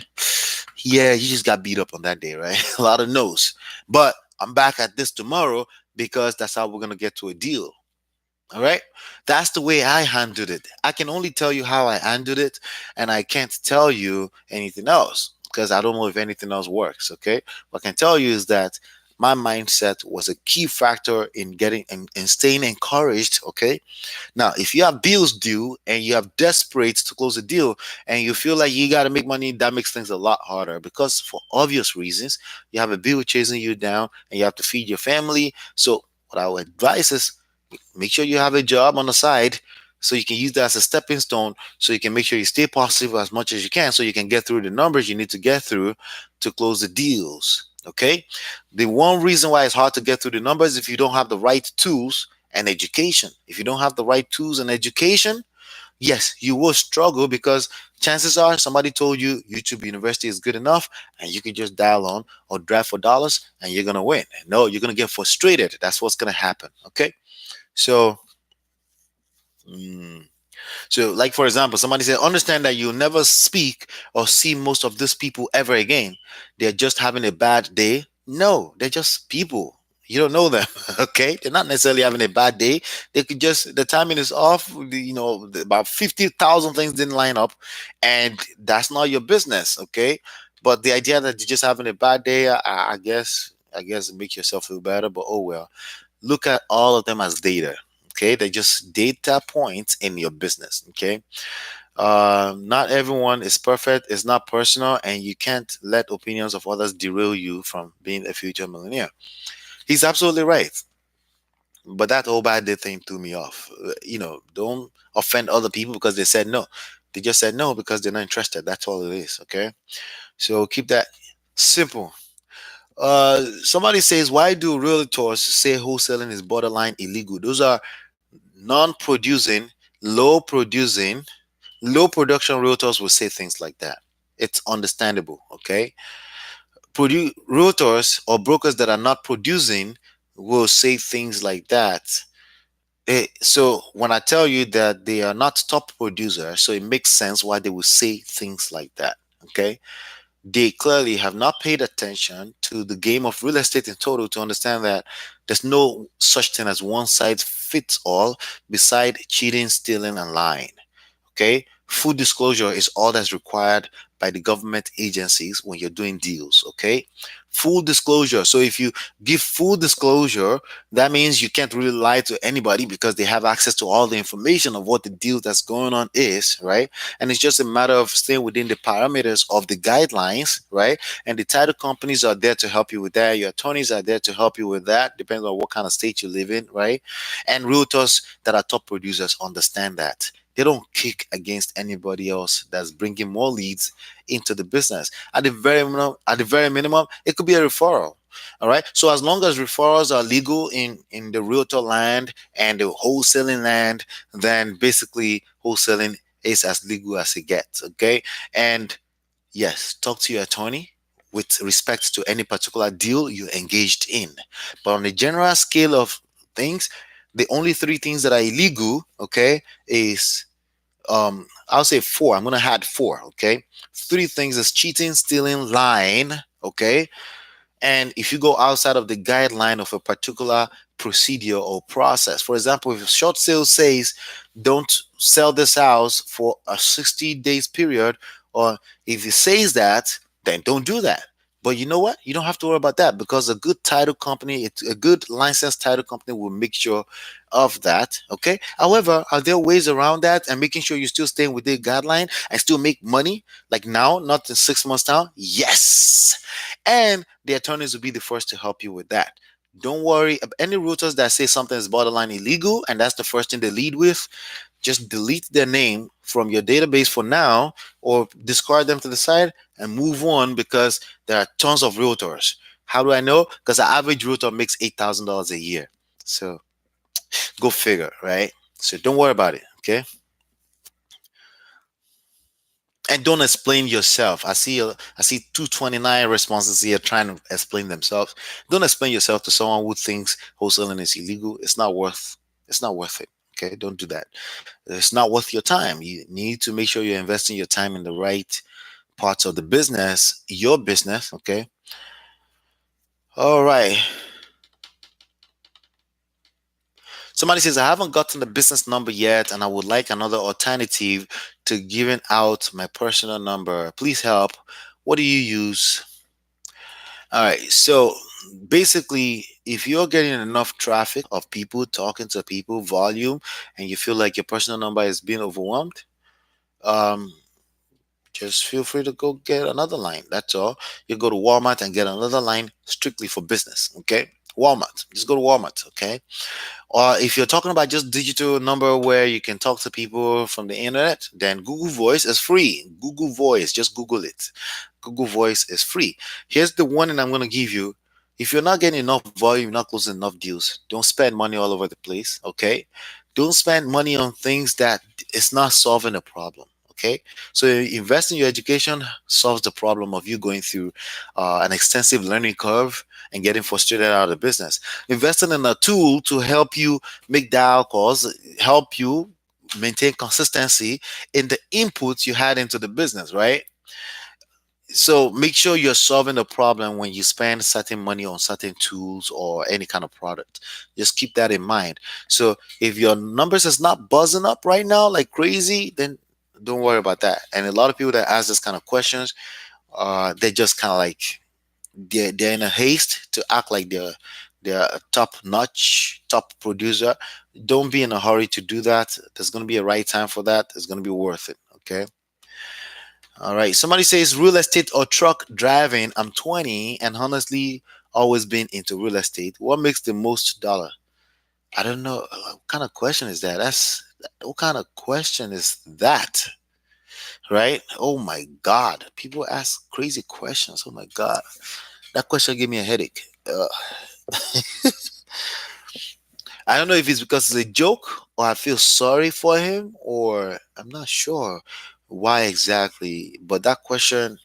Speaker 1: yeah, you just got beat up on that day, right? A lot of no's. But I'm back at this tomorrow because that's how we're going to get to a deal. All right. That's the way I handled it. I can only tell you how I handled it, and I can't tell you anything else because I don't know if anything else works. Okay. What I can tell you is that my mindset was a key factor in getting and staying encouraged. Okay. Now, if you have bills due and you have desperate to close a deal and you feel like you got to make money, that makes things a lot harder because, for obvious reasons, you have a bill chasing you down and you have to feed your family. So, what I would advise is make sure you have a job on the side so you can use that as a stepping stone, so you can make sure you stay positive as much as you can so you can get through the numbers you need to get through to close the deals. Okay. The one reason why it's hard to get through the numbers, if you don't have the right tools and education. If you don't have the right tools and education, yes, you will struggle because chances are somebody told you YouTube University is good enough and you can just dial on or drive for dollars and you're gonna win. No, you're gonna get frustrated. That's what's gonna happen. Okay. So mm, so, like for example, somebody said, understand that you'll never speak or see most of these people ever again. They're just having a bad day. No, they're just people. You don't know them. Okay, they're not necessarily having a bad day. They could just, the timing is off. About 50,000 things didn't line up, and that's not your business. Okay, but the idea that you're just having a bad day, I guess, make yourself feel better. But oh well, look at all of them as data. Okay, they're just data points in your business. Okay, not everyone is perfect. It's not personal, and you can't let opinions of others derail you from being a future millionaire. He's absolutely right. But that whole bad day thing threw me off. Don't offend other people because they said no. They just said no because they're not interested. That's all it is. Okay, so keep that simple. Somebody says, why do realtors say wholesaling is borderline illegal? Those are non-producing, low-producing, low-production realtors will say things like that. It's understandable. Okay, realtors or brokers that are not producing will say things like that. So when I tell you that they are not top producers, so it makes sense why they will say things like that. Okay, they clearly have not paid attention to the game of real estate in total to understand that there's no such thing as one size fits all beside cheating, stealing, and lying. Okay, full disclosure is all that's required by the government agencies when you're doing deals. Okay, full disclosure. So if you give full disclosure, that means you can't really lie to anybody because they have access to all the information of what the deal that's going on is, right? And it's just a matter of staying within the parameters of the guidelines, right? And the title companies are there to help you with that. Your attorneys are there to help you with that, depending on what kind of state you live in, right? And realtors that are top producers understand that. They don't kick against anybody else that's bringing more leads into the business. At the very minimum, it could be a referral. All right. So as long as referrals are legal in the realtor land and the wholesaling land, then basically wholesaling is as legal as it gets. Okay. And yes, talk to your attorney with respect to any particular deal you engaged in. But on the general scale of things, the only three things that are illegal, okay, is I'll say four. I'm gonna add four, okay? Three things is cheating, stealing, lying, okay? And if you go outside of the guideline of a particular procedure or process, for example, if a short sale says don't sell this house for a 60 days period, or if it says that, then don't do that. But you know what? You don't have to worry about that because a good title company, it's a good licensed title company will make sure of that. Okay. However, are there ways around that and making sure you're still staying within guideline and still make money like now, not in 6 months now? Yes. And the attorneys will be the first to help you with that. Don't worry. Any realtors that say something is borderline illegal and that's the first thing they lead with, just delete their name from your database for now or discard them to the side and move on because there are tons of realtors. How do I know? Because the average realtor makes $8,000 a year. So go figure, right? So don't worry about it, okay? And don't explain yourself. I see 229 responses here trying to explain themselves. Don't explain yourself to someone who thinks wholesaling is illegal. It's not worth it. Okay, don't do that. It's not worth your time. You need to make sure you're investing your time in the right parts of the business, your business. Okay. All right. Somebody says, I haven't gotten the business number yet, and I would like another alternative to giving out my personal number. Please help. What do you use? All right. So basically, if you're getting enough traffic of people talking to people, volume, and you feel like your personal number is being overwhelmed, um, just feel free to go get another line. That's all. You go to Walmart and get another line strictly for business. Okay. Walmart. Just go to Walmart. Okay. Or if you're talking about just digital number where you can talk to people from the internet, then Google Voice is free. Google Voice, just Google it. Google Voice is free. Here's the one and I'm going to give you. If you're not getting enough volume, you're not closing enough deals, don't spend money all over the place. Okay. Don't spend money on things that is not solving a problem. Okay. So invest in your education solves the problem of you going through an extensive learning curve and getting frustrated out of the business. Investing in a tool to help you make dial calls, help you maintain consistency in the inputs you had into the business, right? So make sure you're solving the problem when you spend certain money on certain tools or any kind of product. Just keep that in mind. So if your numbers is not buzzing up right now like crazy, then don't worry about that. And a lot of people that ask this kind of questions, they're just kind of like they're in a haste to act like they're a top notch top producer. Don't be in a hurry to do that. There's going to be a right time for that. It's going to be worth it. Okay. All right. Somebody says real estate or truck driving. I'm 20 and honestly always been into real estate. What makes the most dollar? I don't know. What kind of question is that? That's what kind of question is that? Right? Oh my God. People ask crazy questions. Oh my God. That question gave me a headache. I don't know if it's because it's a joke or I feel sorry for him or I'm not sure why exactly. But that question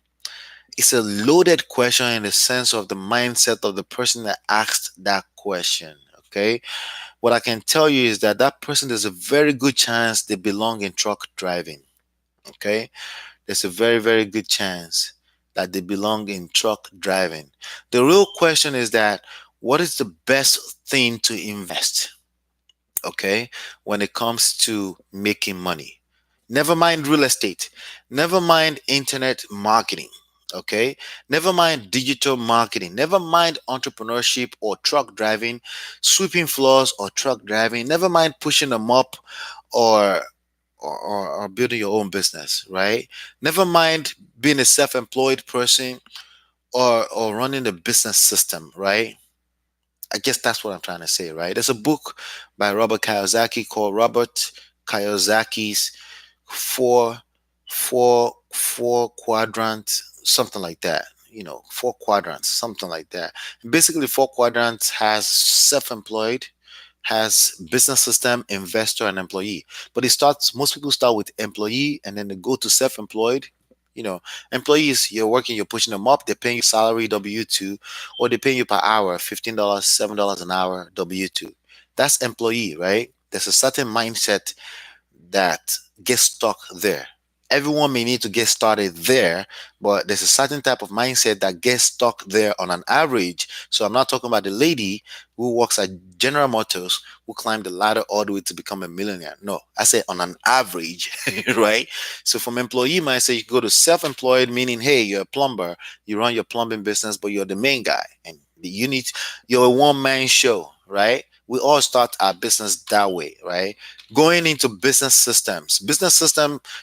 Speaker 1: is a loaded question in the sense of the mindset of the person that asked that question. Okay. What I can tell you is that that person, there's a very good chance they belong in truck driving. Okay. There's a very, very good chance that they belong in truck driving. The real question is that what is the best thing to invest? Okay, when it comes to making money. Never mind real estate, never mind internet marketing. Okay, never mind digital marketing, never mind entrepreneurship or truck driving, sweeping floors or truck driving, never mind pushing a mop or or building your own business, right? Never mind being a self-employed person or running a business system, right? I guess that's what I'm trying to say, right? There's a book by Robert Kiyosaki called Robert Kiyosaki's four four quadrant something like that. Four quadrants, something like that. And basically, four quadrants has self-employed, has business system, investor, and employee. But it starts. Most people start with employee, and then they go to self-employed. You know, employees, you're working, you're pushing them up. They're paying you salary W-2, or they're paying you per hour, $15, $7 an hour W-2. That's employee, right? There's a certain mindset that gets stuck there. Everyone may need to get started there, but there's a certain type of mindset that gets stuck there on an average. So I'm not talking about the lady who works at General Motors who climbed the ladder all the way to become a millionaire. No, I say on an average, right? So from employee mindset, you go to self-employed, meaning, hey, you're a plumber, you run your plumbing business, but you're the main guy, and you're a one-man show, right? We all start our business that way, right? Going into business system,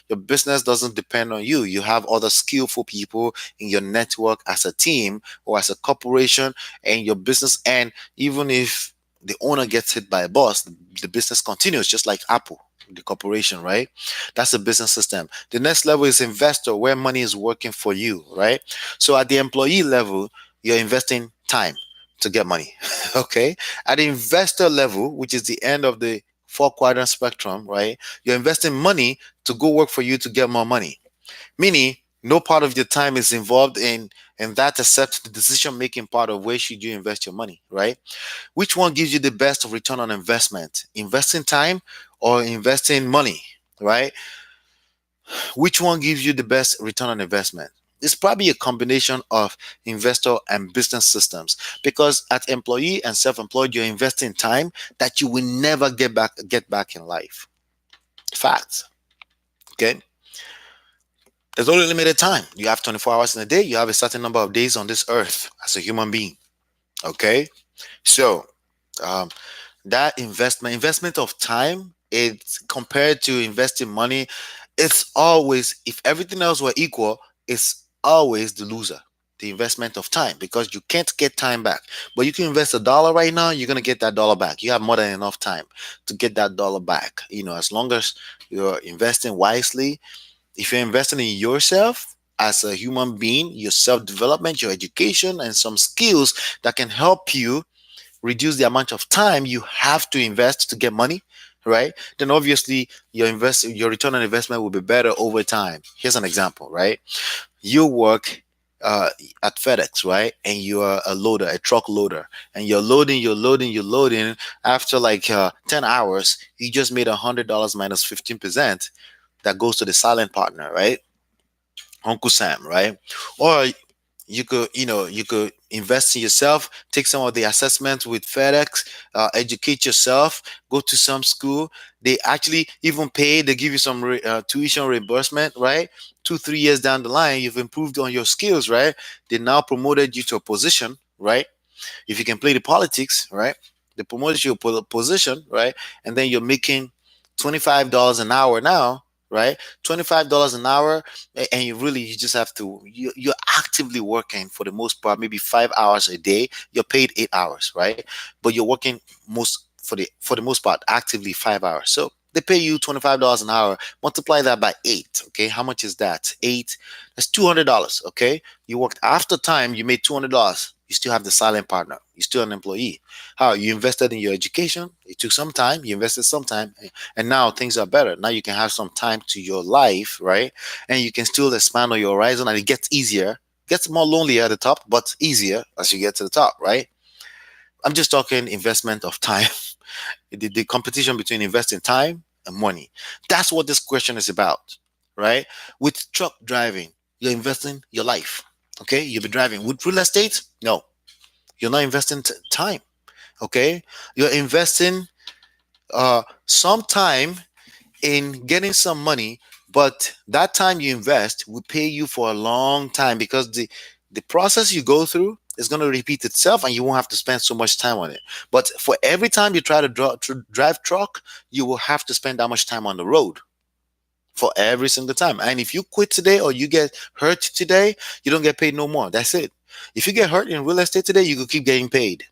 Speaker 1: your business doesn't depend on you. You have other skillful people in your network as a team or as a corporation, and your business. And even if the owner gets hit by a bus, the business continues, just like Apple, the corporation, right? That's a business system. The next level is investor, where money is working for you, right? So at the employee level, you're investing time to get money. Okay. At the investor level, which is the end of the four quadrant spectrum, right? You're investing money to go work for you to get more money. Meaning, no part of your time is involved in that except the decision making part of where should you invest your money, right? Which one gives you the best return on investment? Investing time or investing money, right? Which one gives you the best return on investment? It's probably a combination of investor and business systems, because at employee and self-employed, you're investing time that you will never get back in life. Facts. Okay. There's only limited time. You have 24 hours in a day. You have a certain number of days on this earth as a human being. Okay. So um, that investment of time, it's compared to investing money, it's always, if everything else were equal, it's always the loser, the investment of time, because you can't get time back. But you can invest $1 right now, you're going to get that dollar back. You have more than enough time to get that dollar back, as long as you're investing wisely. If you're investing in yourself as a human being, your self-development, your education, and some skills that can help you reduce the amount of time you have to invest to get money, right? Then obviously your return on investment will be better over time. Here's an example, right? You work uh, at FedEx, right? And you are a loader, a truck loader, and you're loading. After like 10 hours, you just made $100 minus 15% that goes to the silent partner, right? Uncle Sam, right? Or you could invest in yourself, take some of the assessments with FedEx, educate yourself, go to some school. They actually even pay, they give you some tuition reimbursement, right? 2 3 years down the line, you've improved on your skills, right? They now promoted you to a position, right? If you can play the politics, right? They promoted you to a position, right? And then you're making $25 an hour now, right? $25 an hour, and you just have to, you're actively working for the most part, maybe 5 hours a day. You're paid 8 hours, right? But you're working for the most part actively 5 hours. So they pay you $25 an hour. Multiply that by eight. Okay, how much is that? Eight. That's $200. Okay, you worked after time. You made $200. You still have the silent partner. You're still an employee. How you invested in your education? It took some time. You invested some time, and now things are better. Now you can have some time to your life, right? And you can still expand on your horizon, and it gets easier. Gets more lonely at the top, but easier as you get to the top, right? I'm just talking investment of time. The competition between investing time and money. That's what this question is about, right? With truck driving, you're investing your life. Okay, you'll be driving. With real estate, no, you're not investing time. Okay, you're investing some time in getting some money, but that time you invest will pay you for a long time, because the process you go through is going to repeat itself and you won't have to spend so much time on it. But for every time you try to drive truck, you will have to spend that much time on the road for every single time. And if you quit today or you get hurt today, you don't get paid no more. That's it. If you get hurt in real estate today, you could keep getting paid.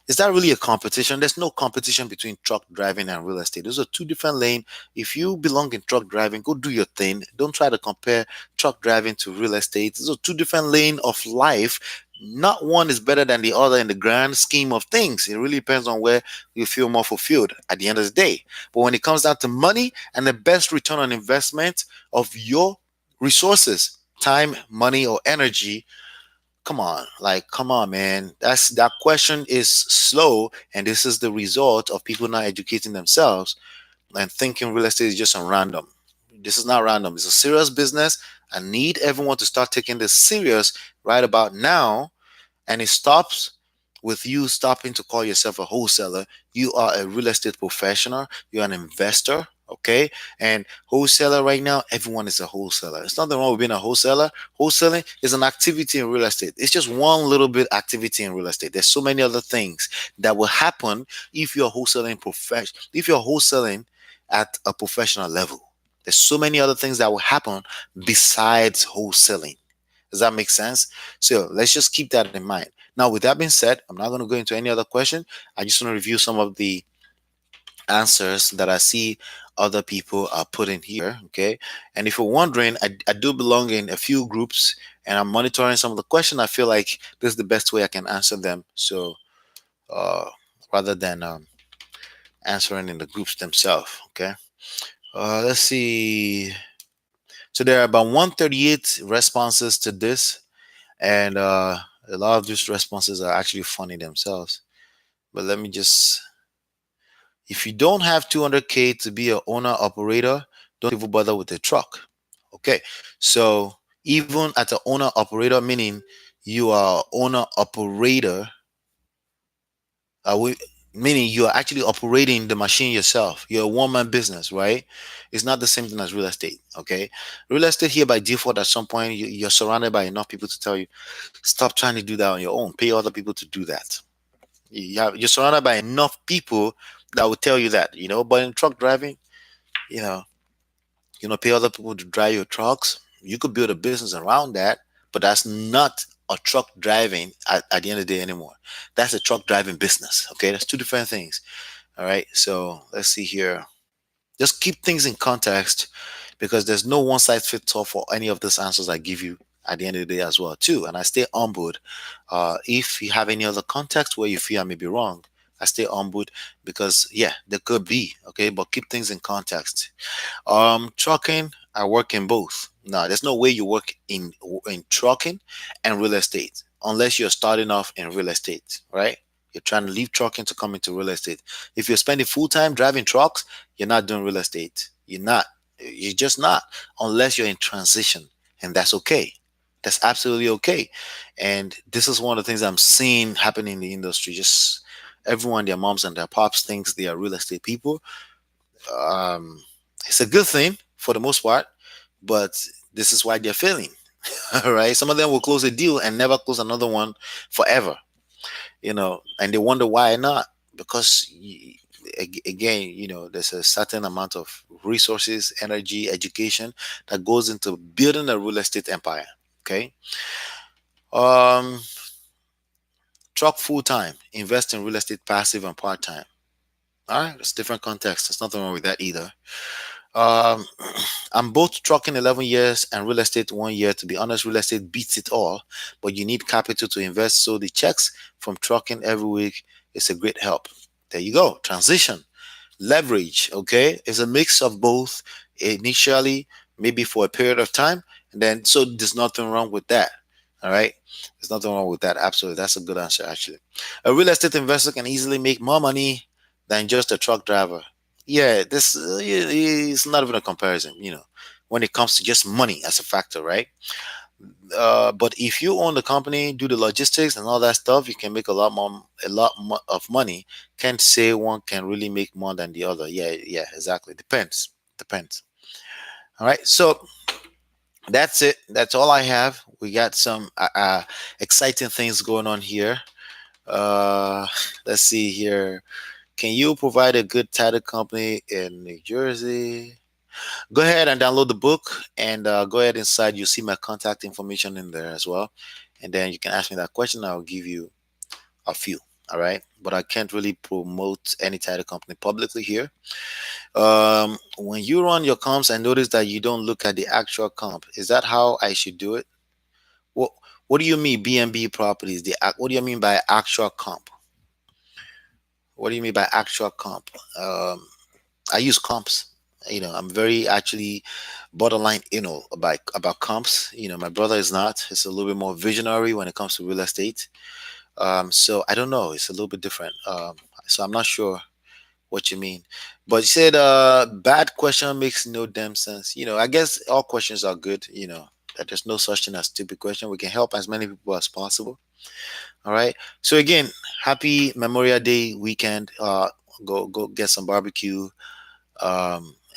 Speaker 1: Is that really a competition? There's no competition between truck driving and real estate. Those are two different lanes. If you belong in truck driving, go do your thing. Don't try to compare truck driving to real estate. Those are two different lanes of life. Not one is better than the other in the grand scheme of things. It really depends on where you feel more fulfilled at the end of the day. But when it comes down to money and the best return on investment of your resources, time, money, or energy, come on, like, come on, man. That question is slow, and this is the result of people not educating themselves and thinking real estate is just a random. This is not random. It's a serious business. I need everyone to start taking this serious right about now. And it stops with you stopping to call yourself a wholesaler. You are a real estate professional. You're an investor. Okay. And wholesaler right now, everyone is a wholesaler. It's nothing wrong with being a wholesaler. Wholesaling is an activity in real estate. It's just one little bit activity in real estate. There's so many other things that will happen if you're wholesaling if you're wholesaling at a professional level. There's so many other things that will happen besides wholesaling. Does that make sense? So let's just keep that in mind. Now, with that being said, I'm not going to go into any other question. I just want to review some of the answers that I see other people are putting here. Okay. And if you're wondering, I do belong in a few groups and I'm monitoring some of the questions. I feel like this is the best way I can answer them. So, uh, rather than answering in the groups themselves. Okay. Let's see. So there are about 138 responses to this. And a lot of these responses are actually funny themselves. But let me just, if you don't have 200K to be an owner operator, don't even bother with the truck. Okay. So even at the owner operator, meaning you are owner operator, we, meaning you are actually operating the machine yourself. You're a one-man business, right? It's not the same thing as real estate. Okay. Real estate here by default, at some point, you're surrounded by enough people to tell you, stop trying to do that on your own. Pay other people to do that. You're surrounded by enough people that will tell you that, But in truck driving, you know, pay other people to drive your trucks. You could build a business around that, but that's not a truck driving at the end of the day anymore. That's a truck driving business. Okay, that's two different things. All right, so let's see here. Just keep things in context because there's no one size fits all for any of these answers I give you at the end of the day as well too. And I stay humbled. If you have any other context where you feel I may be wrong, I stay humbled because yeah, there could be. Okay, but keep things in context. Trucking, I work in both. No, there's no way you work in trucking and real estate unless you're starting off in real estate, right? You're trying to leave trucking to come into real estate. If you're spending full time driving trucks, you're not doing real estate. You're not. You're just not unless you're in transition, and that's okay. That's absolutely okay. And this is one of the things I'm seeing happening in the industry. Just everyone, their moms and their pops thinks they are real estate people. Um, it's a good thing for the most part, but this is why they're failing. All right. Some of them will close a deal and never close another one forever, and they wonder why not. Because again, there's a certain amount of resources, energy, education that goes into building a real estate empire. Okay. Um, Truck full time, invest in real estate passive and part time. All right. It's different context. There's nothing wrong with that either. Um, I'm both trucking 11 years and real estate 1 year. To be honest, real estate beats it all, but you need capital to invest. So the checks from trucking every week is a great help. There you go. Transition, leverage. Okay. It's a mix of both initially, maybe for a period of time. And then, so there's nothing wrong with that. All right. There's nothing wrong with that. Absolutely. That's a good answer, actually. A real estate investor can easily make more money than just a truck driver. Yeah, this is not even a comparison, when it comes to just money as a factor, right? But if you own the company, do the logistics and all that stuff, you can make a lot more of money. Can't say one can really make more than the other. Yeah, yeah, exactly. Depends. All right, so that's it. That's all I have. We got some exciting things going on here. Uh, let's see here. Can you provide a good title company in New Jersey? Go ahead and download the book and go ahead inside. You see my contact information in there as well. And then you can ask me that question. I'll give you a few. All right. But I can't really promote any title company publicly here. When you run your comps and notice that you don't look at the actual comp, is that how I should do it? What What do you mean BNB properties? What do you mean by actual comp? What do you mean by actual comp? I use comps. I'm very actually borderline about comps. My brother is not. He's a little bit more visionary when it comes to real estate. So I don't know. It's a little bit different. So I'm not sure what you mean. But you said bad question makes no damn sense. I guess all questions are good, that there's no such thing as stupid question. We can help as many people as possible. All right. So again, happy Memorial Day weekend. Go get some barbecue.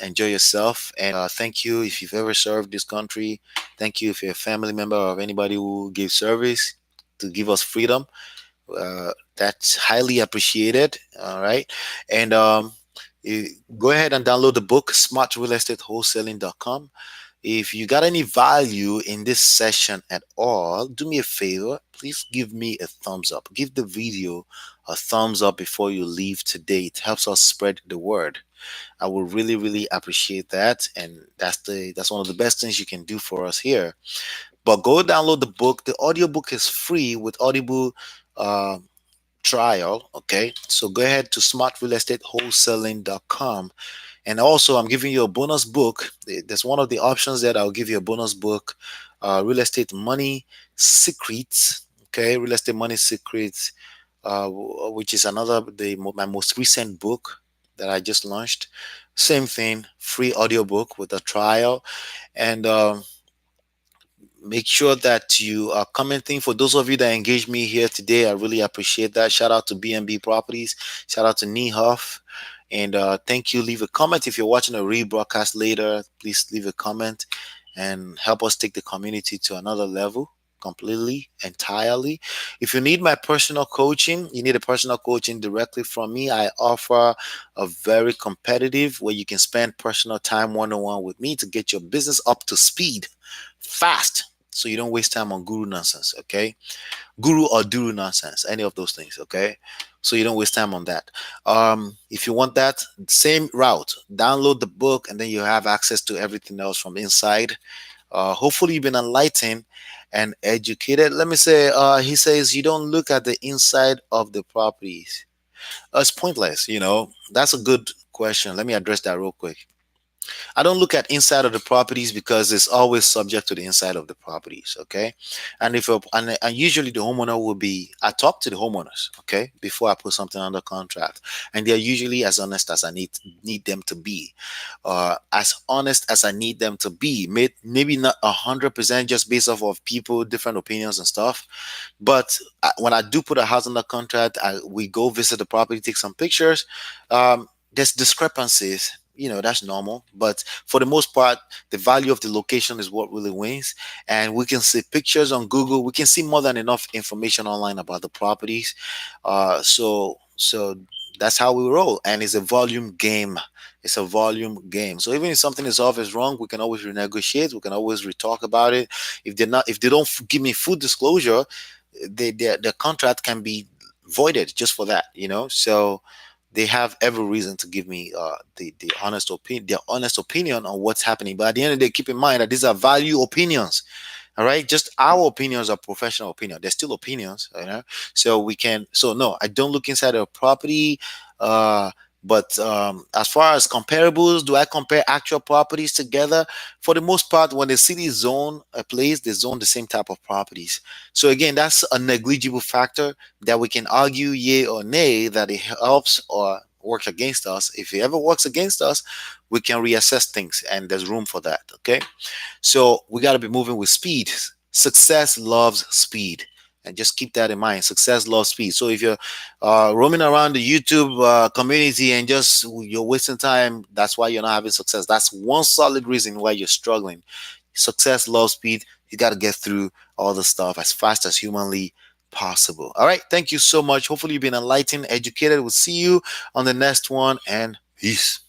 Speaker 1: Enjoy yourself, and thank you if you've ever served this country. Thank you if you're a family member of anybody who gave service to give us freedom. That's highly appreciated. All right. And go ahead and download the book, smartrealestateWholesaling.com. If you got any value in this session at all, do me a favor. Please give me a thumbs up. Give the video a thumbs up before you leave today. It helps us spread the word. I would really, really appreciate that. And that's one of the best things you can do for us here. But go download the book. The audiobook is free with Audible uh, trial. Okay. So go ahead to smartrealestateWholesaling.com. And also, I'm giving you a bonus book. That's one of the options that I'll give you a bonus book, Real Estate Money Secrets. Okay, Real Estate Money Secrets, which is my most recent book that I just launched. Same thing, free audiobook with a trial. And make sure that you are commenting. For those of you that engaged me here today, I really appreciate that. Shout out to BNB Properties. Shout out to Niehoff. And thank you. Leave a comment. If you're watching a rebroadcast later, please leave a comment and help us take the community to another level completely, entirely. If you need my personal coaching, you need a personal coaching directly from me. I offer a very competitive where you can spend personal time one-on-one with me to get your business up to speed fast, so you don't waste time on guru nonsense. Okay, guru or duru nonsense, any of those things. Okay, so you don't waste time on that. If you want that same route, download the book and then you have access to everything else from inside. Hopefully you've been enlightened and educated. Let me say, he says you don't look at the inside of the properties. It's pointless. That's a good question. Let me address that real quick. I don't look at inside of the properties because it's always subject to the inside of the properties. Okay, and and usually the homeowner will be. I talk to the homeowners. Okay, before I put something under contract, and they're usually as honest as I need them to be, as honest as I need them to be. Maybe not 100% just based off of people, different opinions and stuff. But when I do put a house under contract, we go visit the property, take some pictures. There's discrepancies. That's normal. But for the most part, the value of the location is what really wins. And we can see pictures on Google. We can see more than enough information online about the properties. So that's how we roll. And it's a volume game. It's a volume game. So even if something is off, is wrong, we can always renegotiate. We can always retalk about it. If they don't give me full disclosure, their contract can be voided just for that. So they have every reason to give me the honest opinion, their honest opinion on what's happening. But at the end of the day, keep in mind that these are value opinions. All right, just our opinions are professional opinion. They're still opinions. So we can. So no, I don't look inside a property. Uh, but as far as comparables, do I compare actual properties together? For the most part, when the city zone a place, they zone the same type of properties. So again, that's a negligible factor that we can argue yay or nay that it helps or works against us. If it ever works against us, we can reassess things, and there's room for that. Okay. So we got to be moving with speed. Success loves speed. And just keep that in mind. Success loves speed. So if you're roaming around the YouTube community and just you're wasting time, that's why you're not having success. That's one solid reason why you're struggling. Success loves speed. You got to get through all the stuff as fast as humanly possible. All right. Thank you so much. Hopefully, you've been enlightened, educated. We'll see you on the next one, and peace.